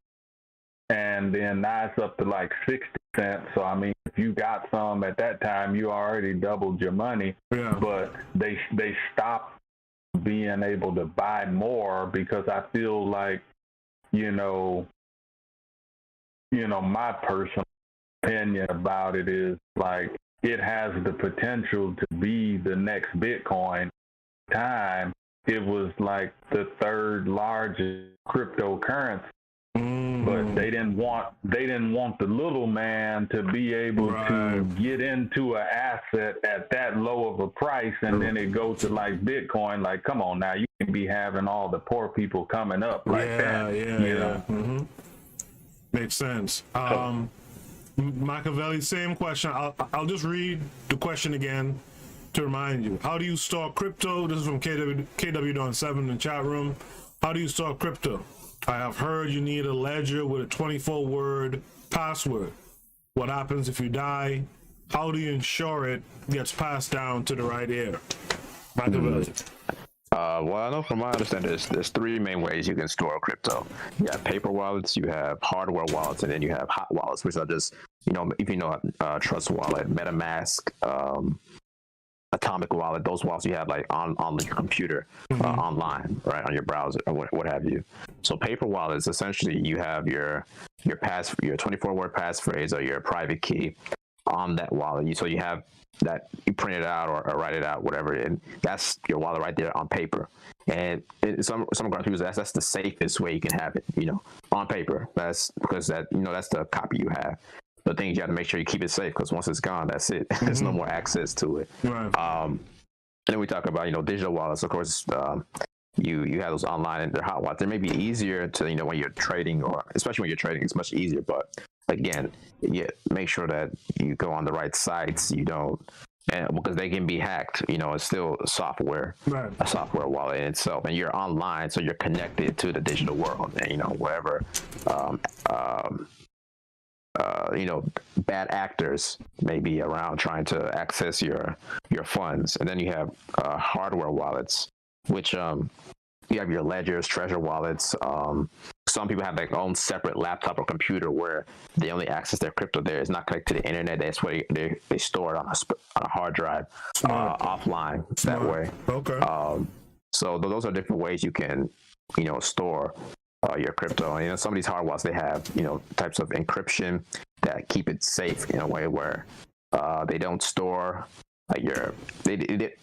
and then now it's up to like 60 cents. So I mean, if you got some at that time, you already doubled your money. Yeah. But they stopped being able to buy more because I feel like, you know, my personal opinion about it is like it has the potential to be the next Bitcoin. Time it was like the third largest cryptocurrency, but they didn't want the little man to be able to get into an asset at that low of a price, and then it goes to like Bitcoin. Like, come on now, you can be having all the poor people coming up like that. You know? Mm-hmm. Makes sense. Machiavelli, same question. I'll just read the question again to remind you. How do you store crypto? This is from KW Don 7 in the chat room. How do you store crypto? I have heard you need a ledger with a 24-word password. What happens if you die? how do you ensure it gets passed down to the right ear? Machiavelli. Well, I know from my understanding, there's three main ways you can store crypto. You have paper wallets, you have hardware wallets, and then you have hot wallets, which are just, if you know, Trust Wallet, MetaMask, Atomic Wallet, those wallets you have like on your computer, online, right, on your browser or what have you. So paper wallets, essentially, you have your 24-word passphrase or your private key on that wallet. So you have that, you print it out or write it out, whatever, and that's your wallet right there on paper. And some people that's the safest way you can have it, on paper. That's because that's the copy you have. The thing is, you have to make sure you keep it safe, because once it's gone, that's it. There's no more access to it. Right. And then we talk about digital wallets. Of course, you have those online and they're hot wallets. They may be easier to when you're trading, or especially when you're trading, it's much easier. But again, make sure that you go on the right sites. You don't, because they can be hacked. It's still software, right. A software wallet in itself, and you're online, so you're connected to the digital world. And wherever bad actors may be around trying to access your funds. And then you have hardware wallets, which you have your ledgers, treasure wallets. Some people have their own separate laptop or computer where they only access their crypto there. It's not connected to the internet. That's where they store it on a hard drive, offline. That way. Okay. So those are different ways you can store your crypto. And some of these hard wallets, they have types of encryption that keep it safe in a way where they don't store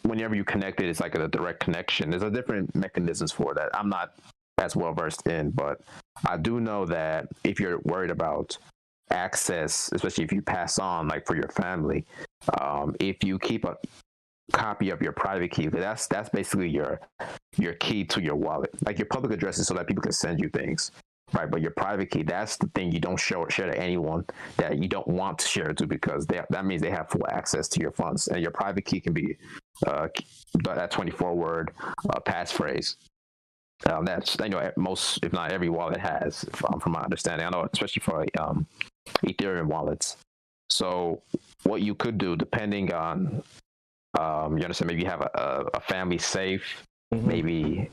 whenever you connect it, it's like a direct connection. There's a different mechanisms for that. I'm not as well versed in, but I do know that if you're worried about access, especially if you pass on, like for your family, if you keep a copy of your private key, that's basically your key to your wallet. Like your public address is so that people can send you things, right? But your private key, that's the thing you don't share to anyone that you don't want to share it to, because that means they have full access to your funds. And your private key can be that 24-word passphrase. That's most, if not every wallet has, from my understanding. I know, especially for Ethereum wallets. So what you could do, depending on you understand, maybe you have a family safe. Maybe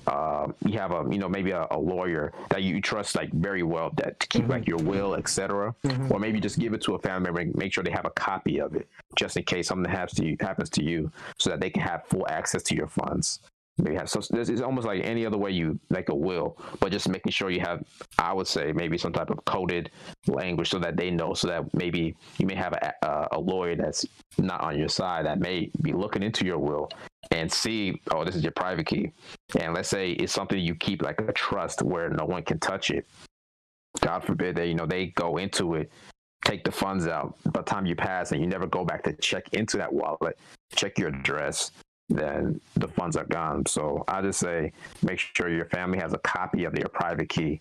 you have maybe a lawyer that you trust like very well, that to keep like your will, etc. Or maybe just give it to a family member and make sure they have a copy of it, just in case something happens to you, so that they can have full access to your funds. Maybe have it's almost like any other way you like a will, but just making sure you have, I would say, maybe some type of coded language so that they know, so that maybe you may have a lawyer that's not on your side that may be looking into your will and see, oh, this is your private key. And let's say it's something you keep like a trust where no one can touch it. God forbid they go into it, take the funds out. By the time you pass and you never go back to check into that wallet, check your address, then the funds are gone. So I just say, make sure your family has a copy of your private key,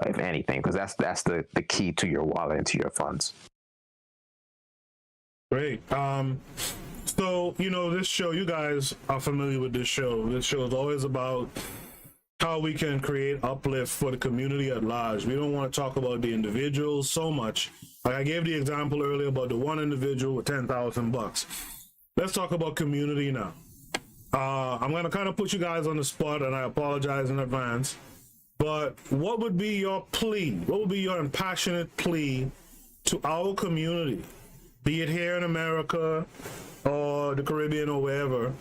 if anything, because that's the key to your wallet and to your funds. Great. So, this show, you guys are familiar with this show. This show is always about how we can create uplift for the community at large. We don't want to talk about the individuals so much. Like I gave the example earlier about the one individual with $10,000. Let's talk about community now. I'm going to kind of put you guys on the spot, and I apologize in advance. But what would be your plea? What would be your impassionate plea to our community, be it here in America or the Caribbean or wherever?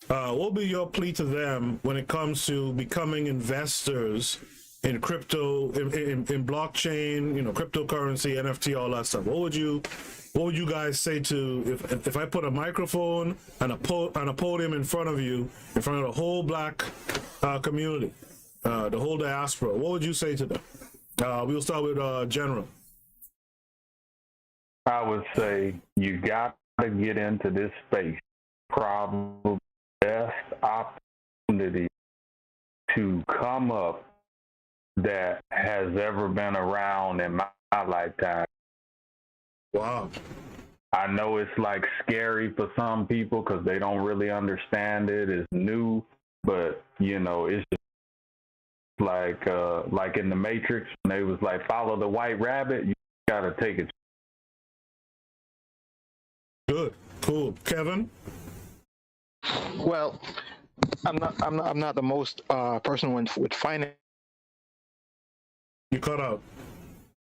What would be your plea to them when it comes to becoming investors in crypto, in blockchain, cryptocurrency, NFT, all that stuff? What would you guys say to, if I put a microphone and a podium in front of you, in front of the whole black community, the whole diaspora, what would you say to them? We'll start with General. I would say you got to get into this space. Probably best opportunity to come up that has ever been around in my lifetime. Wow. I know it's like scary for some people because they don't really understand it. It's new, but it's just like in the Matrix when they was like, follow the white rabbit. You gotta take it. Good, cool. Kevin? Well, I'm not the most person with finance. You cut out.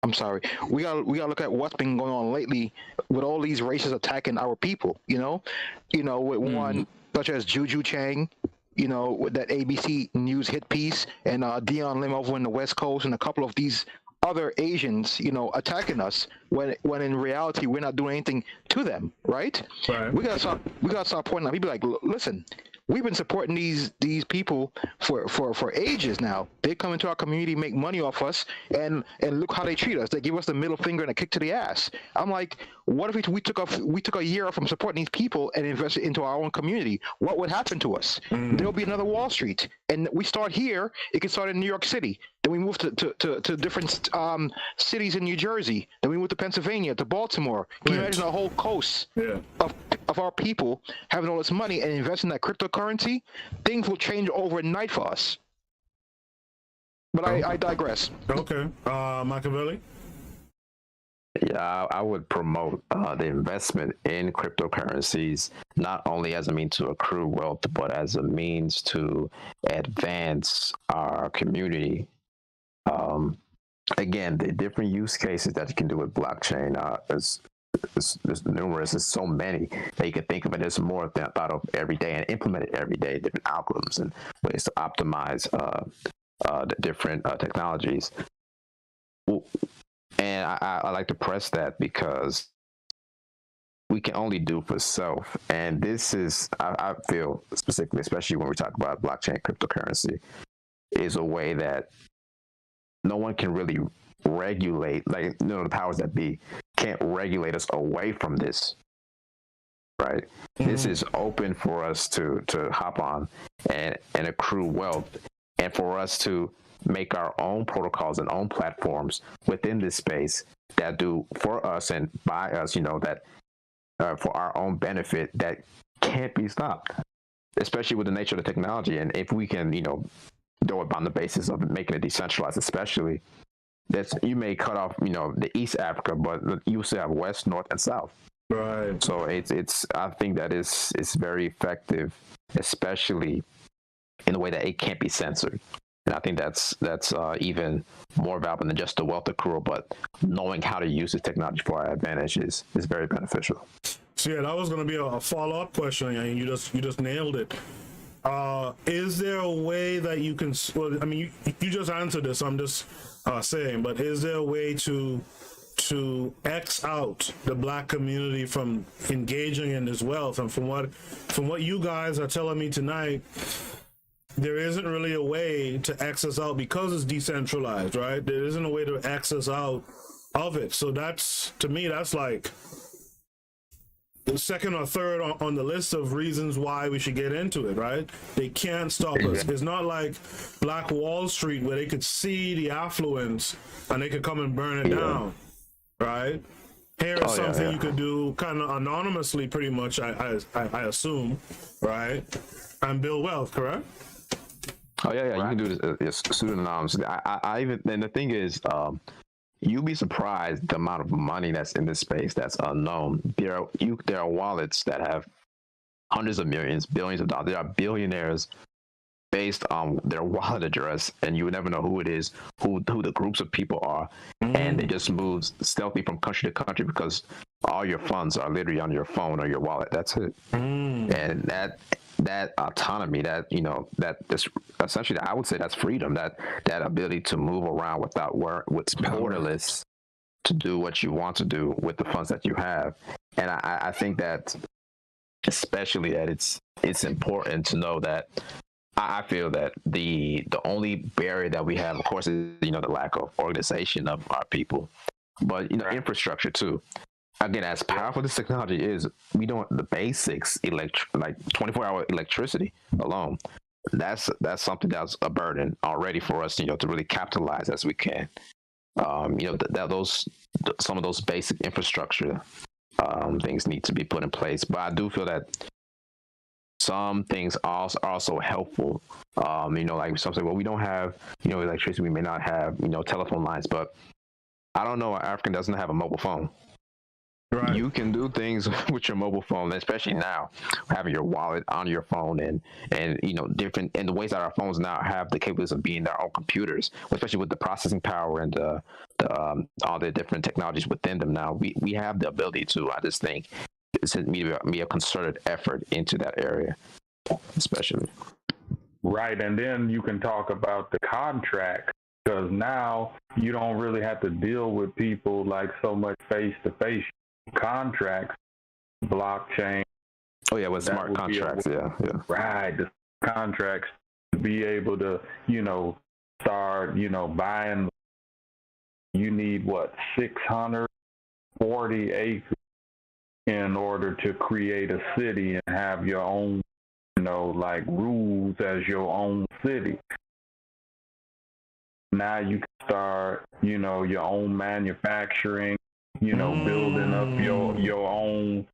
I'm sorry. We gotta look at what's been going on lately with all these races attacking our people. With one such as Juju Chang, with that ABC News hit piece, and Dion Lim over in the West Coast, and a couple of these other Asians, attacking us when in reality we're not doing anything to them, right? Right. We gotta start pointing out. People like, listen, we've been supporting these people for ages now. They come into our community, make money off us, and look how they treat us. They give us the middle finger and a kick to the ass. I'm like, what if we took a year from supporting these people and invested into our own community? What would happen to us? There'll be another Wall Street, and we start here. It can start in New York City. Then we move to different cities in New Jersey. Then we move to Pennsylvania, to Baltimore. Can you imagine a whole coast of our people having all this money and investing in that cryptocurrency? Things will change overnight for us. But I digress. Okay. Machiavelli? Yeah, I would promote the investment in cryptocurrencies, not only as a means to accrue wealth, but as a means to advance our community. Again, the different use cases that you can do with blockchain is numerous. There's so many that you can think of, and there's more thought of every day and implemented every day, different algorithms and ways to optimize the different technologies. And I like to press that because we can only do for self. And this is, I feel specifically, especially when we talk about blockchain cryptocurrency, is a way that no one can really regulate, the powers that be can't regulate us away from this, right? This is open for us to hop on and accrue wealth, and for us to make our own protocols and own platforms within this space that do for us and by us, that for our own benefit, that can't be stopped, especially with the nature of the technology. And if we can, do it on the basis of making it decentralized, especially, that's, you may cut off, the East Africa, but you still have West, North, and South. Right. So it's I think that it's very effective, especially in the way that it can't be censored. And I think that's even more valuable than just the wealth accrual, but knowing how to use the technology for our advantage is very beneficial. So yeah, that was going to be a follow-up question, and you just nailed it. Is there a way that you can? Well, I mean, you just answered this. I'm just saying, but is there a way to X out the Black community from engaging in this wealth? And from what you guys are telling me tonight, there isn't really a way to X us out because it's decentralized, right? There isn't a way to X us out of it. So that's, to me, that's like the second or third on the list of reasons why we should get into it, right? They can't stop us. It's not like Black Wall Street where they could see the affluence and they could come and burn it down, right? Here is something you could do kind of anonymously, pretty much, I assume, right? And build wealth, correct? Oh yeah, you can do this pseudonyms. I even, and the thing is, you'll be surprised the amount of money that's in this space that's unknown. There are wallets that have hundreds of millions, billions of dollars. There are billionaires based on their wallet address, and you would never know who it is, who the groups of people are, and they just move stealthy from country to country because all your funds are literally on your phone or your wallet. That's it. And that autonomy, that this essentially, I would say that's freedom, that ability to move around without what's borderless, to do what you want to do with the funds that you have. And I think that especially that it's important to know that I feel that the only barrier that we have, of course, is the lack of organization of our people, but infrastructure too. Again, as powerful this technology is, we don't, the basics, like 24-hour electricity alone, that's something that's a burden already for us, to really capitalize as we can. Some of those basic infrastructure things need to be put in place. But I do feel that some things are also helpful. Like some say, well, we don't have, electricity, we may not have, telephone lines, but I don't know, an African doesn't have a mobile phone. Right. You can do things with your mobile phone, especially now, having your wallet on your phone and different and the ways that our phones now have the capabilities of being their own computers, especially with the processing power and all the different technologies within them. Now we have the ability to. I just think it's be a concerted effort into that area, especially. Right, and then you can talk about the contract, because now you don't really have to deal with people like so much face-to-face. Contracts, blockchain. Oh yeah, with smart contracts, yeah. Right, the contracts to be able to, start, buying. You need 640 acres in order to create a city and have your own, rules as your own city. Now you can start, your own manufacturing. Building up your own,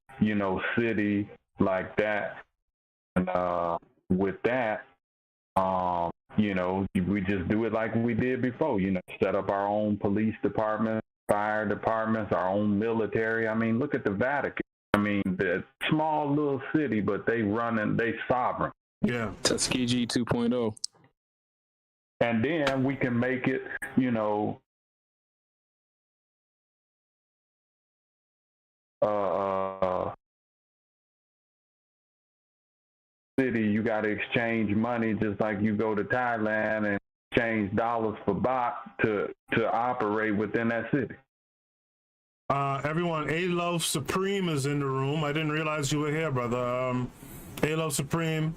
city like that. And with that, we just do it like we did before, set up our own police department, fire departments, our own military. I mean, look at the Vatican. I mean, the small little city, but they sovereign. Yeah. Tuskegee 2.0. And then we can make it, city, you got to exchange money just like you go to Thailand and exchange dollars for baht to operate within that city. Everyone, A-Love Supreme is in the room. I didn't realize you were here, brother. A-Love Supreme,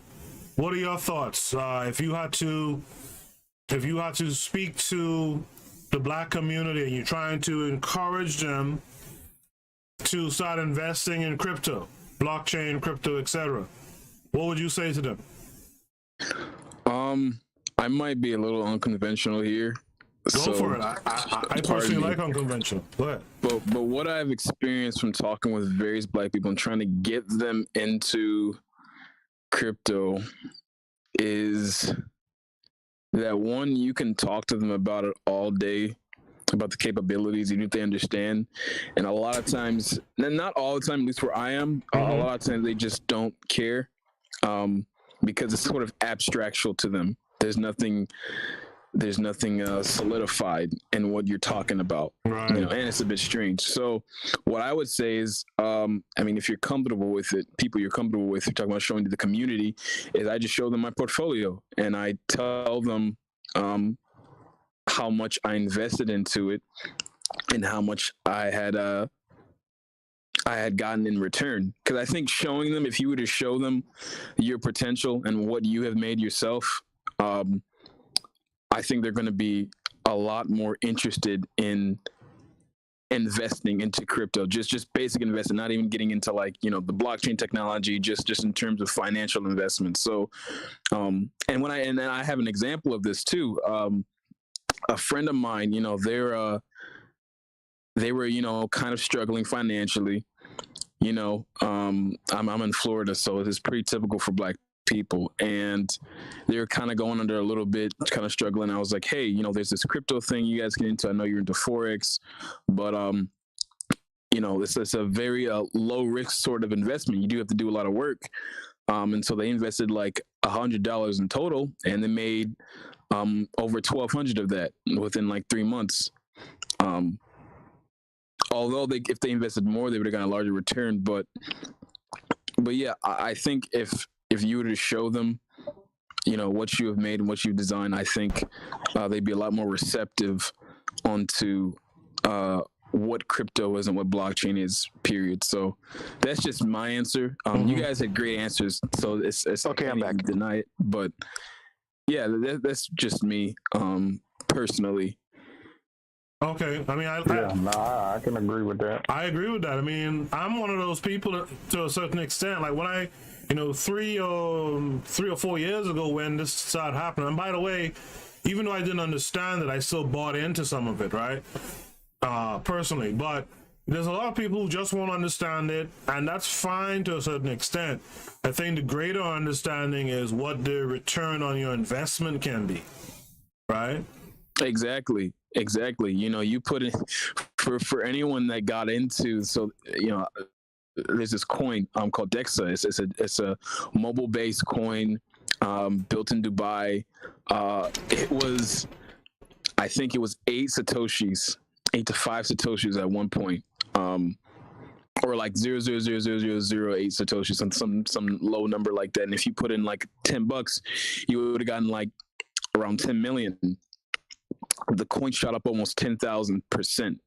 what are your thoughts? If you had to speak to the Black community and you're trying to encourage them to start investing in crypto, blockchain, crypto, etc., what would you say to them? I might be a little unconventional here. Go for it. I personally like unconventional. Go ahead. But what I've experienced from talking with various Black people and trying to get them into crypto is that, one, you can talk to them about it all day, about the capabilities, even if they understand. And a lot of times, and not all the time, at least where I am, a lot of times they just don't care because it's sort of abstractual to them. There's nothing solidified in what you're talking about, right. And it's a bit strange. So what I would say is, if you're comfortable with it, people you're comfortable with, you're talking about showing to the community, is I just show them my portfolio and I tell them how much I invested into it and how much I had gotten in return. Because I think showing them, if you were to show them your potential and what you have made yourself, I think they're going to be a lot more interested in investing into crypto, just basic investing, not even getting into the blockchain technology, just in terms of financial investments. So, and then I have an example of this too. A friend of mine, they were, kind of struggling financially. I'm in Florida, so it's pretty typical for Black people, and they were kind of going under a little bit, kind of struggling. I was like, hey, there's this crypto thing you guys get into. I know you're into Forex, but it's a very low risk sort of investment. You do have to do a lot of work. And so they invested like $100 in total, and they made over $1,200 of that within like 3 months. Although if they invested more, they would have gotten a larger return. But yeah, I think if you were to show them, what you have made and what you've designed, I think they'd be a lot more receptive onto what crypto is and what blockchain is, period. So that's just my answer. You guys had great answers, so it's okay. I'm back. Deny it, but yeah, that's just me personally. Okay, I can agree with that. I agree with that. I'm one of those people to a certain extent. Like when I, 3 or 4 years ago when this started happening. And by the way, even though I didn't understand it, I still bought into some of it, right? Personally, but there's a lot of people who just won't understand it, and that's fine to a certain extent. I think the greater understanding is what the return on your investment can be, right? Exactly. You put in, for anyone that got into, so there's this coin called DEXA. It's a mobile based coin built in Dubai. I think it was 8 to 5 satoshis at one point. Or like 0.00008 satoshis, some low number like that. And if you put in like $10, you would have gotten like around 10 million. The coin shot up almost 10,000%.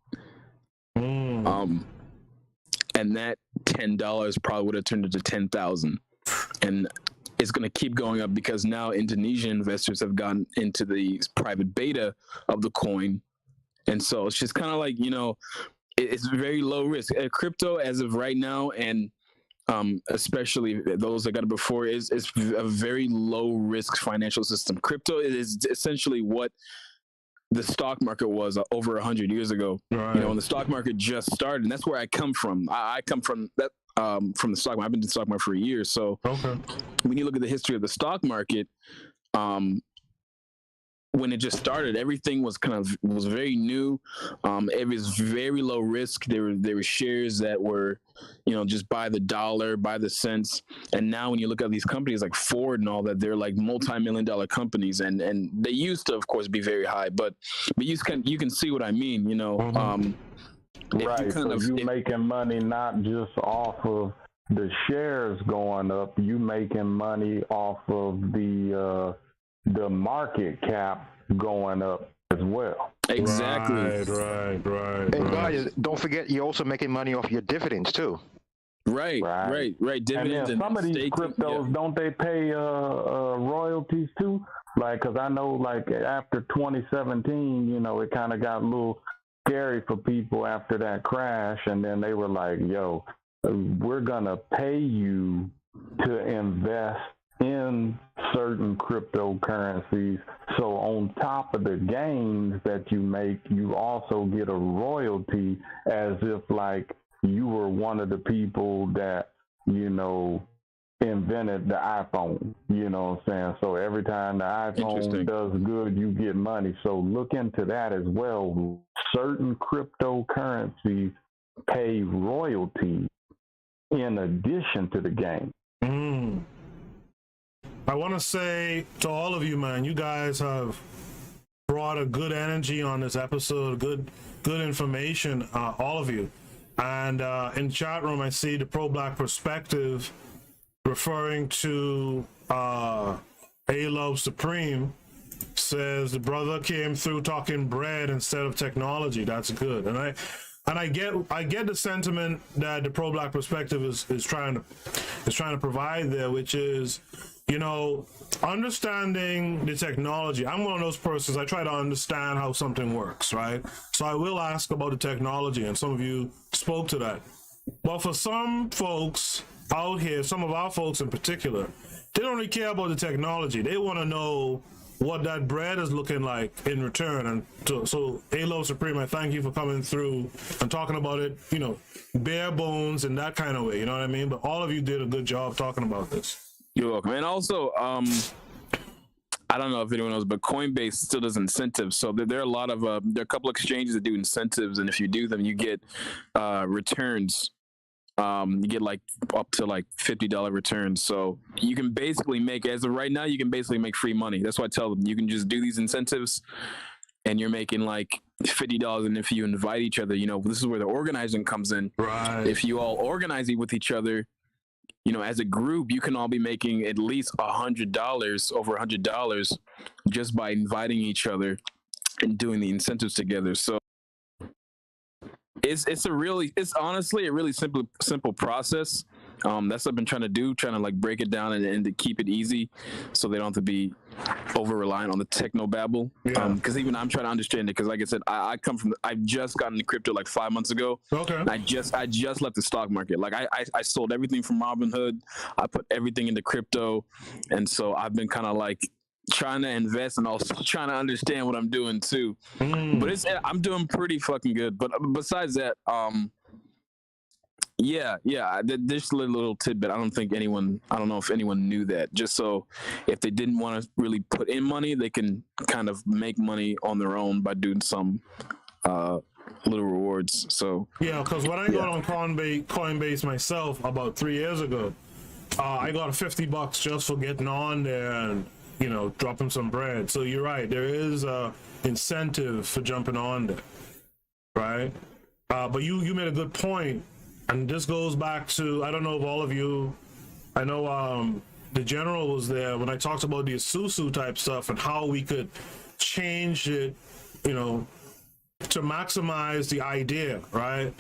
And that $10 probably would have turned into 10,000. And it's going to keep going up because now Indonesian investors have gotten into the private beta of the coin. And so it's just kind of like, it's very low risk. Crypto, as of right now, and especially those that got it before, is a very low risk financial system. Crypto is essentially what the stock market was over 100 years ago. Right. When the stock market just started, and that's where I come from. I come from that from the stock market. I've been in the stock market for a year. So when you look at the history of the stock market, when it just started, everything was very new. It was very low risk. There were shares that were, just by the dollar, by the cents. And now when you look at these companies like Ford and all that, they're like multi-million-dollar companies, and they used to, of course, be very high. But you can see what I mean. Right. So you're making money not just off of the shares going up. You making money off of the market cap going up as well. Exactly. Right. And guys, don't forget, you're also making money off your dividends too. Right. Dividends and some of these staking, cryptos, don't they pay royalties too? Like, because I know, like, after 2017, it kind of got a little scary for people after that crash, and then they were like, yo, we're going to pay you to invest in certain cryptocurrencies. So on top of the gains that you make, you also get a royalty, as if like you were one of the people that, invented the iPhone. You know what I'm saying? So every time the iPhone does good, you get money. So look into that as well. Certain cryptocurrencies pay royalty in addition to the gain. I want to say to all of you, man, you guys have brought a good energy on this episode, good information, all of you. And in the chat room, I see the pro-black perspective referring to A-Love Supreme, says the brother came through talking bread instead of technology. That's good. And I get the sentiment that the pro-black perspective is trying to provide there, which is, understanding the technology. I'm one of those persons, I try to understand how something works, right? So I will ask about the technology, and some of you spoke to that. But for some folks out here, some of our folks in particular, they don't really care about the technology. They want to know what that bread is looking like in return. And so A-Love Supreme, I thank you for coming through and talking about it, bare bones in that kind of way, you know what I mean? But all of you did a good job talking about this. You're welcome. And also, I don't know if anyone knows, but Coinbase still does incentives. So there are a lot of there are a couple exchanges that do incentives, and if you do them, you get returns. You get like up to like $50 returns. So you can basically make, as of right now, you can basically make free money. That's why I tell them, you can just do these incentives, and you're making like $50. And if you invite each other, this is where the organizing comes in. Right. If you all organize it with each other, as a group, you can all be making at least $100, over $100, just by inviting each other and doing the incentives together. So it's honestly a really simple process. That's what I've been trying to do, trying to like break it down and to keep it easy, so they don't have to be over reliant on the techno babble. Because even I'm trying to understand it. Because like I said, I just got into crypto like 5 months ago. Okay. I just left the stock market. Like I sold everything from Robinhood. I put everything into crypto, and so I've been kind of like trying to invest and also trying to understand what I'm doing too. But I'm doing pretty fucking good. But besides that, yeah. This little tidbit. I don't know if anyone knew that. Just so if they didn't want to really put in money, they can kind of make money on their own by doing some little rewards. So yeah, because when I got on Coinbase myself about 3 years ago, I got $50 just for getting on there and, you know, dropping some bread. So you're right, there is a incentive for jumping on there, right? But you made a good point, and this goes back to, I don't know if all of you, I know the general was there when I talked about the Isuzu type stuff and how we could change it, you know, to maximize the idea, right?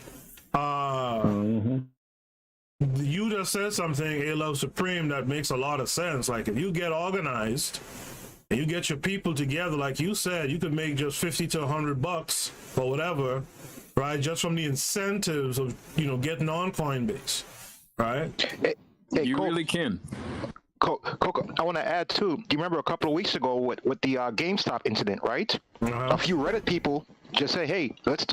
You just said something, A Love Supreme, that makes a lot of sense. Like, if you get organized and you get your people together, like you said, you could make just $50 to $100 or whatever, right? Just from the incentives of, you know, getting on Coinbase, right? Hey, you really can. Coco, I want to add too. Do you remember a couple of weeks ago with the GameStop incident, right? A few Reddit people just say, "Hey, let's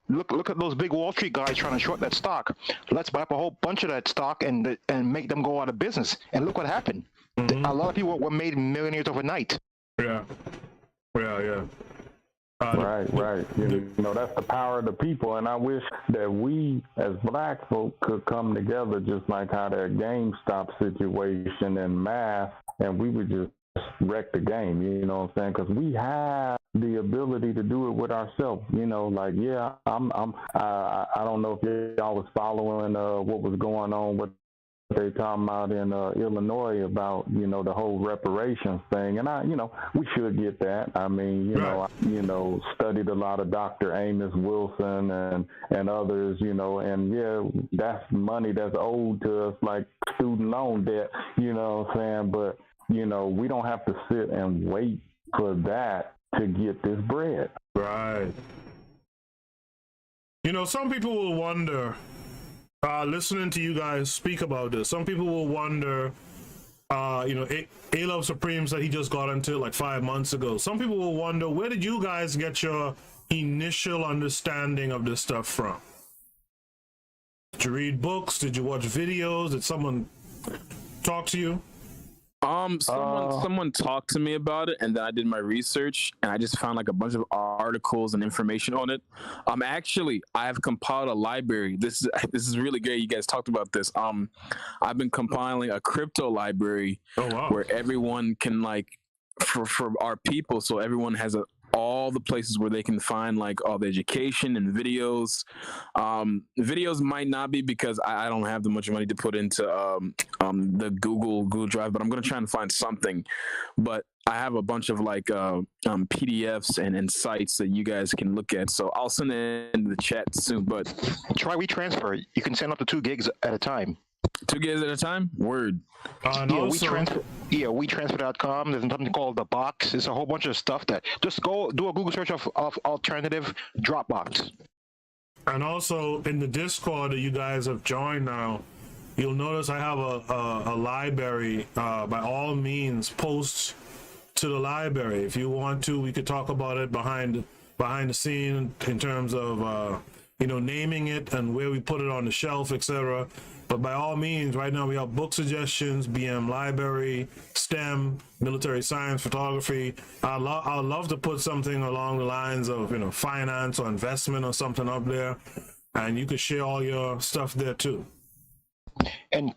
look at those big Wall Street guys trying to short that stock. Let's buy up a whole bunch of that stock and make them go out of business." And look what happened. A lot of people were made millionaires overnight. Yeah. Right. You know, that's the power of the people, and I wish that we, as black folk, could come together just like how that GameStop situation and mass, and we would just wreck the game. You know what I'm saying? Because we have the ability to do it with ourselves. You know, like I don't know if y'all was following what was going on with they talking about in Illinois about, you know, the whole reparations thing, and we should get that. I mean, you know, studied a lot of Dr. Amos Wilson and others, you know, and that's money that's owed to us, like student loan debt, you know what I'm saying? But, you know, we don't have to sit and wait for that to get this bread. Right. You know, some people will wonder, listening to you guys speak about this, some people will wonder, you know, A Love Supreme said he just got into it like 5 months ago. Some people will wonder, where did you guys get your initial understanding of this stuff from? Did you read books? Did you watch videos? Did someone talk to you? Someone talked to me about it, and then I did my research, and I just found like a bunch of articles and information on it. Actually, I have compiled a library. This is really great. You guys talked about this. I've been compiling a crypto library where everyone can, like, for our people, so everyone has all the places where they can find like all the education and videos. Videos might not be, because I don't have that much money to put into the Google Drive, but I'm going to try and find something. But I have a bunch of like PDFs and sites that you guys can look at. So I'll send it in the chat soon. But try WeTransfer. You can send up to 2 gigs at a time. 2 gigs at a time? Word. WeTransfer.com. There's something called the box. It's a whole bunch of stuff that just go do a Google search of alternative Dropbox. And also in the Discord that you guys have joined now, you'll notice I have a library. By all means, post to the library. If you want to, we could talk about it behind the scene in terms of you know, naming it and where we put it on the shelf, etc. But by all means, right now we have book suggestions, BM library, STEM, military science, photography. I'd love to put something along the lines of, you know, finance or investment or something up there, and you could share all your stuff there too. And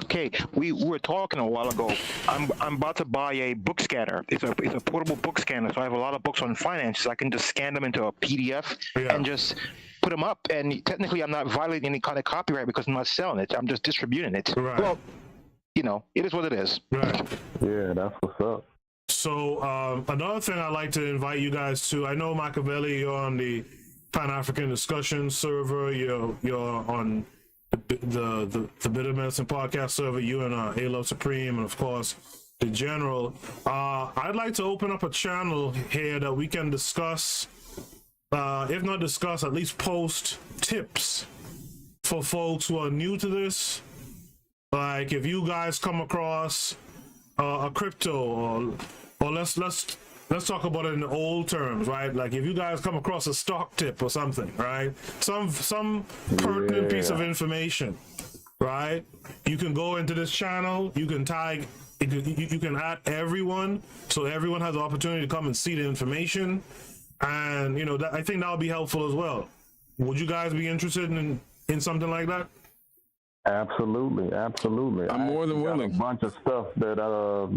Kay, we were talking a while ago. I'm about to buy a book scanner. It's a portable book scanner, so I have a lot of books on finance. I can just scan them into a PDF and just put them up. And technically, I'm not violating any kind of copyright because I'm not selling it. I'm just distributing it. Right. Well, you know, it is what it is. Right. Yeah, that's what's up. So another thing I'd like to invite you guys to, I know Machiavelli, you're on the Pan-African discussion server. You're on the Bitter Medicine podcast server. You and A Love Supreme, and of course the General. I'd like to open up a channel here that we can discuss, if not discuss, at least post tips for folks who are new to this. Like, if you guys come across a crypto, or let's talk about it in old terms, right? Like, if you guys come across a stock tip or something, right? Some pertinent piece of information, right? You can go into this channel, you can tag, you can add everyone, so everyone has the opportunity to come and see the information. And you know, I think that would be helpful as well. Would you guys be interested in something like that? Absolutely. I'm more than willing. Got a bunch of stuff that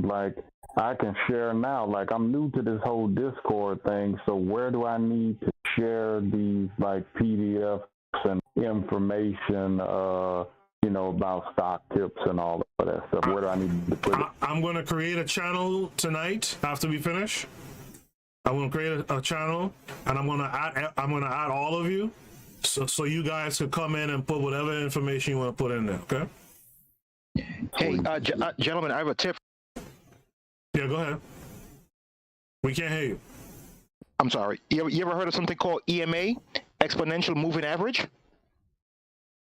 like I can share now. Like I'm new to this whole Discord thing, so where do I need to share these like PDFs and information? You know, about stock tips and all of that stuff. Where do I need to put it? I'm going to create a channel tonight after we finish. I'm going to create a channel, and I'm going to add all of you, so you guys could come in and put whatever information you want to put in there. Okay. Hey, gentlemen, I have a tip. Yeah, go ahead. We can't hear you. I'm sorry. You ever heard of something called EMA, exponential moving average?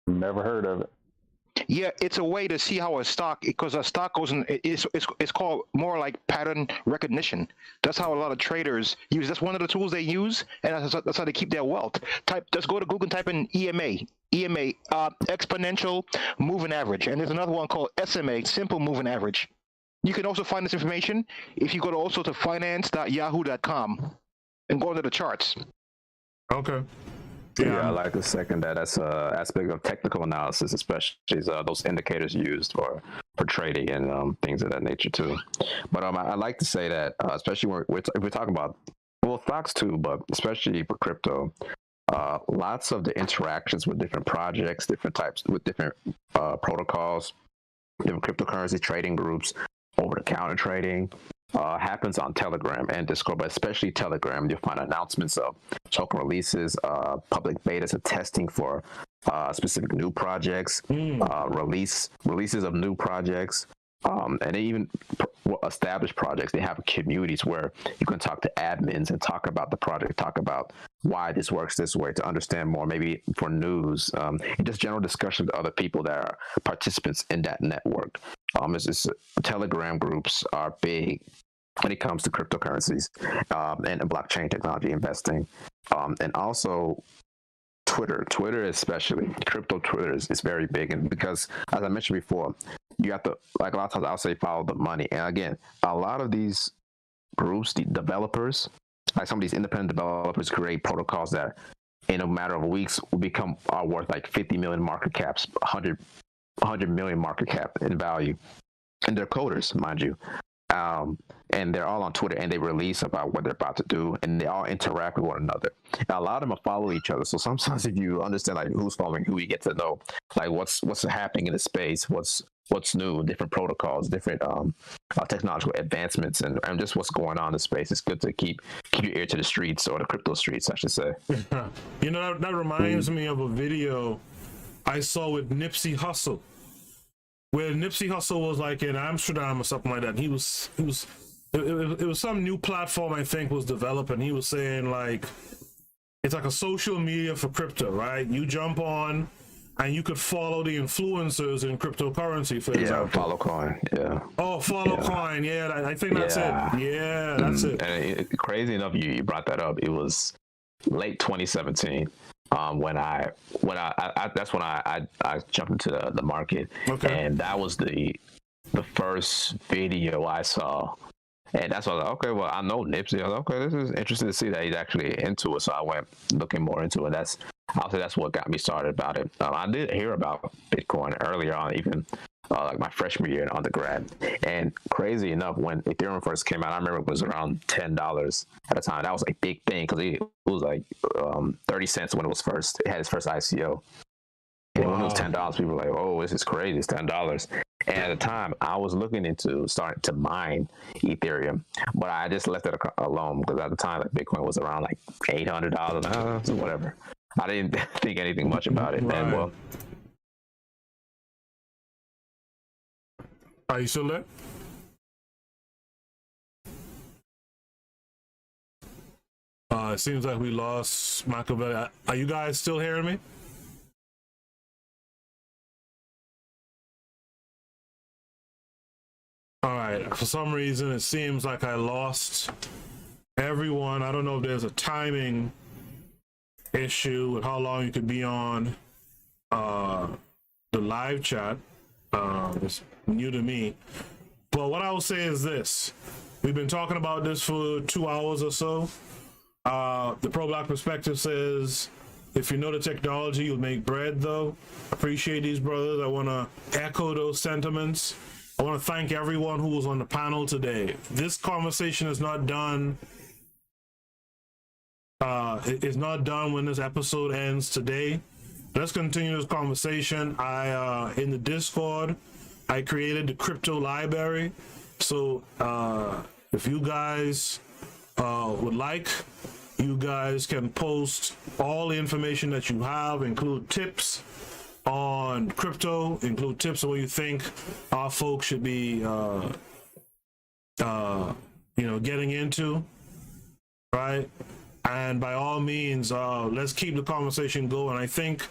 Never heard of it. Yeah, it's a way to see how a stock, because a stock goes in, it's called more like pattern recognition. That's how a lot of traders use. That's one of the tools they use, and that's how they keep their wealth. Just go to Google and type in EMA, exponential moving average, and there's another one called SMA, simple moving average. You can also find this information if you go to finance.yahoo.com and go to the charts. Okay. Yeah, I like to second that. That's an aspect of technical analysis, especially those indicators used for trading and things of that nature too. But I like to say that, especially when we're talking about, well, stocks too, but especially for crypto, lots of the interactions with different projects, different types, with different protocols, different cryptocurrency trading groups, over-the-counter trading, happens on Telegram and Discord, but especially Telegram. You'll find announcements of token releases, public betas and testing for specific new projects, releases of new projects, and even established projects. They have communities where you can talk to admins and talk about the project, talk about why this works this way to understand more, maybe for news, and just general discussion with other people that are participants in that network. Telegram groups are big when it comes to cryptocurrencies and blockchain technology investing, and also Twitter especially, crypto Twitter is very big, and because, as I mentioned before, you have to, like, a lot of times I'll say follow the money. And again, a lot of these groups, the developers, like some of these independent developers, create protocols that in a matter of weeks are worth like 50 million market caps, 100 million market cap in value. And they're coders, mind you. And they're all on Twitter, and they release about what they're about to do, and they all interact with one another. Now, a lot of them follow each other. So sometimes if you understand like who's following who, you get to know like what's happening in the space, what's new, different protocols, different technological advancements, and just what's going on in the space. It's good to keep your ear to the streets, or the crypto streets, I should say. You know, that reminds me of a video I saw with Nipsey Hussle, where Nipsey Hussle was like in Amsterdam or something like that. It was some new platform I think was developed, and he was saying like it's like a social media for crypto, right? You jump on and you could follow the influencers in cryptocurrency, for example. Yeah, follow coin. Yeah. Oh, follow coin. Yeah, I think that's it. Yeah, that's it. And crazy enough, you brought that up. It was late 2017. That's when I jumped into the market, and that was the first video I saw, and that's why I was like, okay, well, I know Nipsey. I was like, okay, this is interesting to see that he's actually into it. So I went looking more into it. I'll say that's what got me started about it. I did hear about Bitcoin earlier on, even like my freshman year in undergrad. And crazy enough, when Ethereum first came out, I remember it was around $10 at the time. That was a big thing because it was like 30 cents when it had its first ICO. And when it was $10, people were like, oh, this is crazy, it's $10. And at the time, I was looking into starting to mine Ethereum, but I just left it alone because at the time, like, Bitcoin was around like $800, whatever. I didn't think anything much about it. And well, are you still there? It seems like we lost Machiavelli. Are you guys still hearing me? All right. For some reason, it seems like I lost everyone. I don't know if there's a timing issue with how long you could be on the live chat. It's new to me. But what I will say is this. We've been talking about this for 2 hours or so. The pro-black perspective says, if you know the technology, you'll make bread, though. Appreciate these brothers. I want to echo those sentiments. I want to thank everyone who was on the panel today. This conversation is not done. It's not done when this episode ends today. Let's continue this conversation. In the Discord, I created the crypto library. So if you guys would like, you guys can post all the information that you have, include tips on crypto, include tips on what you think our folks should be, getting into, right? And by all means, let's keep the conversation going. I think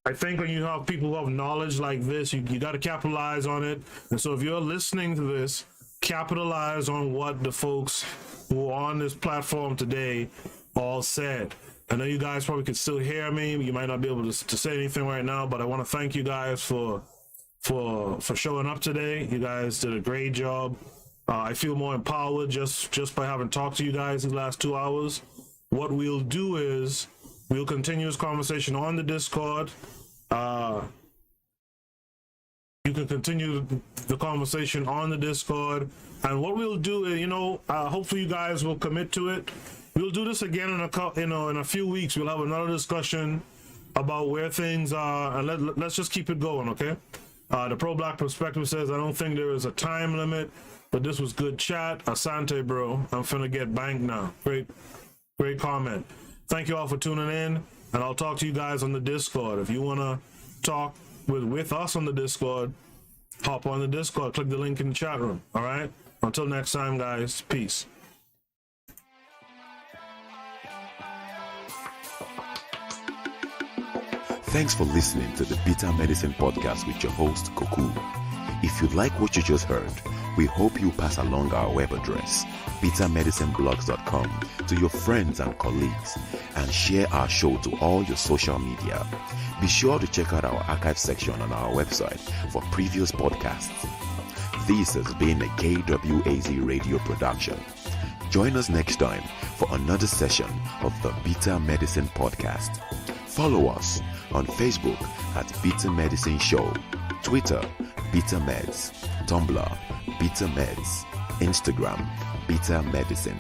when you have people who have knowledge like this, you got to capitalize on it. And so if you're listening to this, capitalize on what the folks who are on this platform today all said. I know you guys probably can still hear me. You might not be able to say anything right now, but I want to thank you guys for showing up today. You guys did a great job. I feel more empowered just by having talked to you guys these last 2 hours. What we'll do is we'll continue this conversation on the Discord. You can continue the conversation on the Discord. And what we'll do is, hopefully you guys will commit to it. We'll do this again in a few weeks. We'll have another discussion about where things are, and let's just keep it going, okay? The pro-black perspective says, I don't think there is a time limit, but this was good chat. Asante, bro. I'm finna get banked now. Great comment. Thank you all for tuning in, and I'll talk to you guys on the Discord. If you want to talk with us on the Discord, hop on the Discord. Click the link in the chat room, all right? Until next time, guys. Peace. Thanks for listening to the Bitter Medicine Podcast with your host, Koku. If you like what you just heard, we hope you pass along our web address, bittermedicineblogs.com, to your friends and colleagues, and share our show to all your social media. Be sure to check out our archive section on our website for previous podcasts. This has been a KWAZ radio production. Join us next time for another session of the Bitter Medicine Podcast. Follow us on Facebook at Bitter Medicine Show, Twitter, Bitter Meds, Tumblr, Bitter Meds, Instagram, Bitter Medicine.